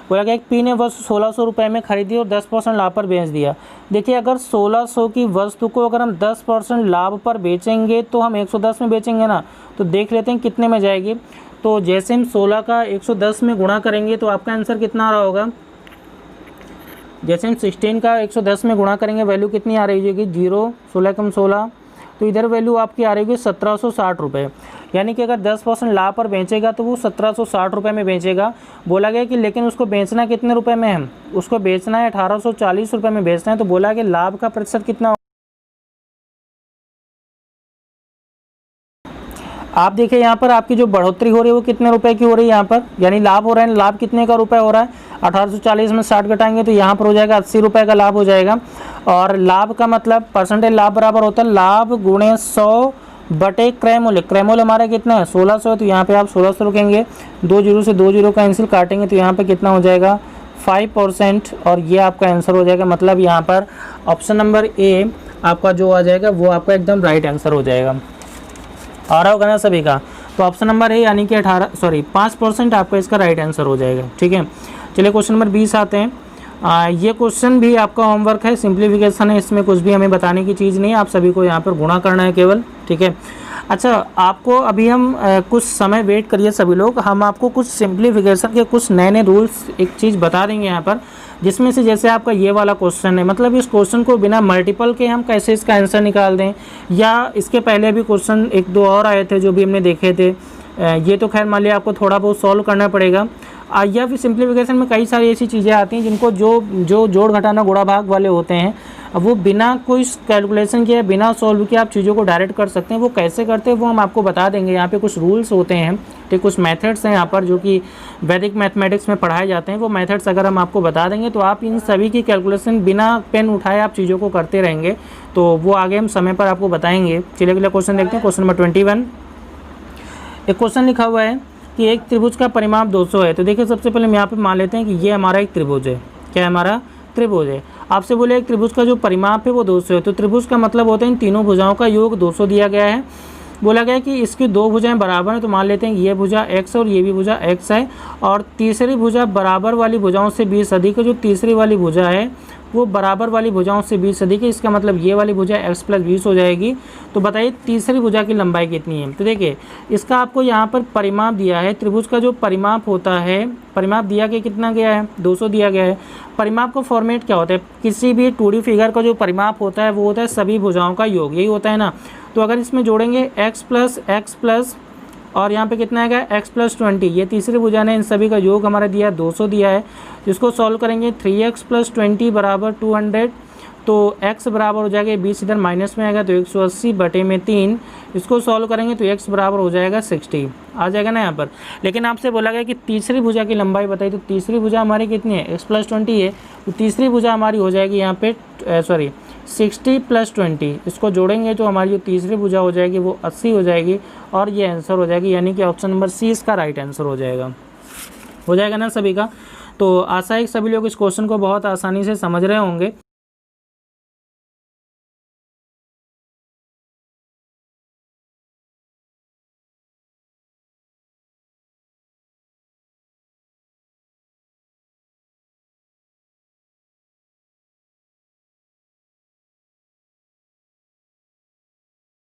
बोला गया पी ने वस्तु 1600 रुपये में खरीदी और 10% लाभ पर बेच दिया। देखिए अगर 1600 की वस्तु को अगर हम 10% लाभ पर बेचेंगे तो हम 110 में बेचेंगे ना, तो देख लेते हैं कितने में जाएगी। तो जैसे हम 16 का 110 में गुणा करेंगे तो आपका आंसर कितना आ रहा होगा? जैसे हम 16 का 110 में गुणा करेंगे वैल्यू कितनी आ रही होगी? 0, 16 कम 16, तो इधर वैल्यू आपकी आ रही होगी 1760 रुपये। यानी कि अगर 10% लाभ पर बेचेगा तो वो 1760 रुपये में बेचेगा। बोला गया कि लेकिन उसको बेचना कितने रुपए में है? उसको बेचना है 1840 रुपये में बेचना है। तो बोला कि लाभ का प्रतिशत कितना? आप देखिए यहाँ पर आपकी जो बढ़ोतरी हो रही है वो कितने रुपए की हो रही है यहाँ पर, यानी लाभ हो रहा है। लाभ कितने का रुपए हो रहा है? 1840 में 60 घटाएंगे तो यहाँ पर हो जाएगा 80 रुपये का लाभ हो जाएगा। और लाभ का मतलब परसेंटेज लाभ बराबर होता है लाभ गुणे 100 बटे क्रय मूल्य। क्रय मूल्य हमारा कितना है? 1600, तो यहाँ पे आप 1600 रखेंगे, 2 जीरो से 2 जीरो कैंसिल काटेंगे तो यहाँ पे कितना हो जाएगा? 5%, और ये आपका आंसर हो जाएगा। मतलब यहाँ पर ऑप्शन नंबर ए आपका जो आ जाएगा वो आपका एकदम राइट आंसर हो जाएगा। आ रहा होगा ना सभी का? तो ऑप्शन नंबर ए यानी कि 5% आपका इसका राइट आंसर हो जाएगा। ठीक है, चलिए क्वेश्चन नंबर 20 आते हैं। ये क्वेश्चन भी आपका होमवर्क है, सिंप्लीफिकेशन है, इसमें कुछ भी हमें बताने की चीज़ नहीं है, आप सभी को यहाँ पर गुणा करना है केवल। ठीक है, अच्छा आपको अभी हम कुछ समय वेट करिए सभी लोग, हम आपको कुछ सिंप्लीफिकेशन के कुछ नए नए रूल्स एक चीज़ बता देंगे यहाँ पर, जिसमें से जैसे आपका ये वाला क्वेश्चन है, मतलब इस क्वेश्चन को बिना मल्टीपल के हम कैसे इसका आंसर निकाल दें, या इसके पहले भी क्वेश्चन 1-2 और आए थे जो भी हमने देखे थे। ये तो खैर मान लिया आपको थोड़ा बहुत सॉल्व करना पड़ेगा, या फिर सिंप्लीफिकेशन में कई सारी ऐसी चीज़ें आती हैं जिनको जो जोड़ घटाना गुणा भाग वाले होते हैं, अब वो बिना कोई कैलकुलेशन किए बिना सॉल्व किए आप चीज़ों को डायरेक्ट कर सकते हैं। वो कैसे करते हैं वो हम आपको बता देंगे। यहाँ पे कुछ रूल्स होते हैं, ठीक, कुछ मेथड्स हैं यहाँ पर जो कि वैदिक मैथमेटिक्स में पढ़ाए जाते हैं। वो मेथड्स अगर हम आपको बता देंगे तो आप इन सभी की कैलकुलेशन बिना पेन उठाए आप चीज़ों को करते रहेंगे, तो वो आगे हम समय पर आपको बताएंगे। चलिए अगला क्वेश्चन देखते हैं। क्वेश्चन नंबर 21, एक क्वेश्चन लिखा हुआ है कि एक त्रिभुज का परिमाप 200 है। तो देखिए सबसे पहले हम यहाँ पे मान लेते हैं कि ये हमारा एक त्रिभुज है। क्या है? हमारा त्रिभुज है। आपसे बोले एक त्रिभुज का जो परिमाप है वो 200 है, तो त्रिभुज का मतलब होता है इन तीनों भुजाओं का योग 200 दिया गया है। बोला गया कि इसकी दो भुजाएं बराबर हैं, तो मान लेते हैं कि ये भुजा x और ये भी भुजा x है, और तीसरी भुजा बराबर वाली भुजाओं से 20 अधिक है। जो तीसरी वाली भुजा है वो बराबर वाली भुजाओं से 20 अधिक है, इसका मतलब ये वाली भुजा x + 20 हो जाएगी। तो बताइए तीसरी भुजा की लंबाई कितनी है? तो देखिए इसका आपको यहाँ पर परिमाप दिया है, त्रिभुज का जो परिमाप होता है, परिमाप दिया कि कितना गया है? 200 दिया गया है। परिमाप का फॉर्मेट क्या होता है? किसी भी 2D फिगर का जो परिमाप होता है वो होता है सभी भुजाओं का योग, यही होता है ना। तो अगर इसमें जोड़ेंगे x और यहाँ पे कितना आएगा? x + 20, ये तीसरी भुजा ने इन सभी का योग हमारा दिया 200 दिया है। इसको सॉल्व करेंगे 3x + 20 बराबर 200, तो x बराबर हो जाएगा 20 इधर माइनस में आएगा तो 180 बटे में 3। इसको सॉल्व करेंगे तो x बराबर हो जाएगा 60 आ जाएगा ना यहाँ पर। लेकिन आपसे बोला गया कि तीसरी भुजा की लंबाई बताइए, तो तीसरी भुजा हमारी कितनी है? x + 20 है, तो तीसरी भुजा हमारी हो जाएगी यहाँ पे 60 + 20। इसको जोड़ेंगे तो हमारी जो तीसरी भुजा हो जाएगी वो 80 हो जाएगी, और ये आंसर हो जाएगी, यानी कि ऑप्शन नंबर सी इसका राइट आंसर हो जाएगा ना सभी का। तो आशा है कि सभी लोग इस क्वेश्चन को बहुत आसानी से समझ रहे होंगे।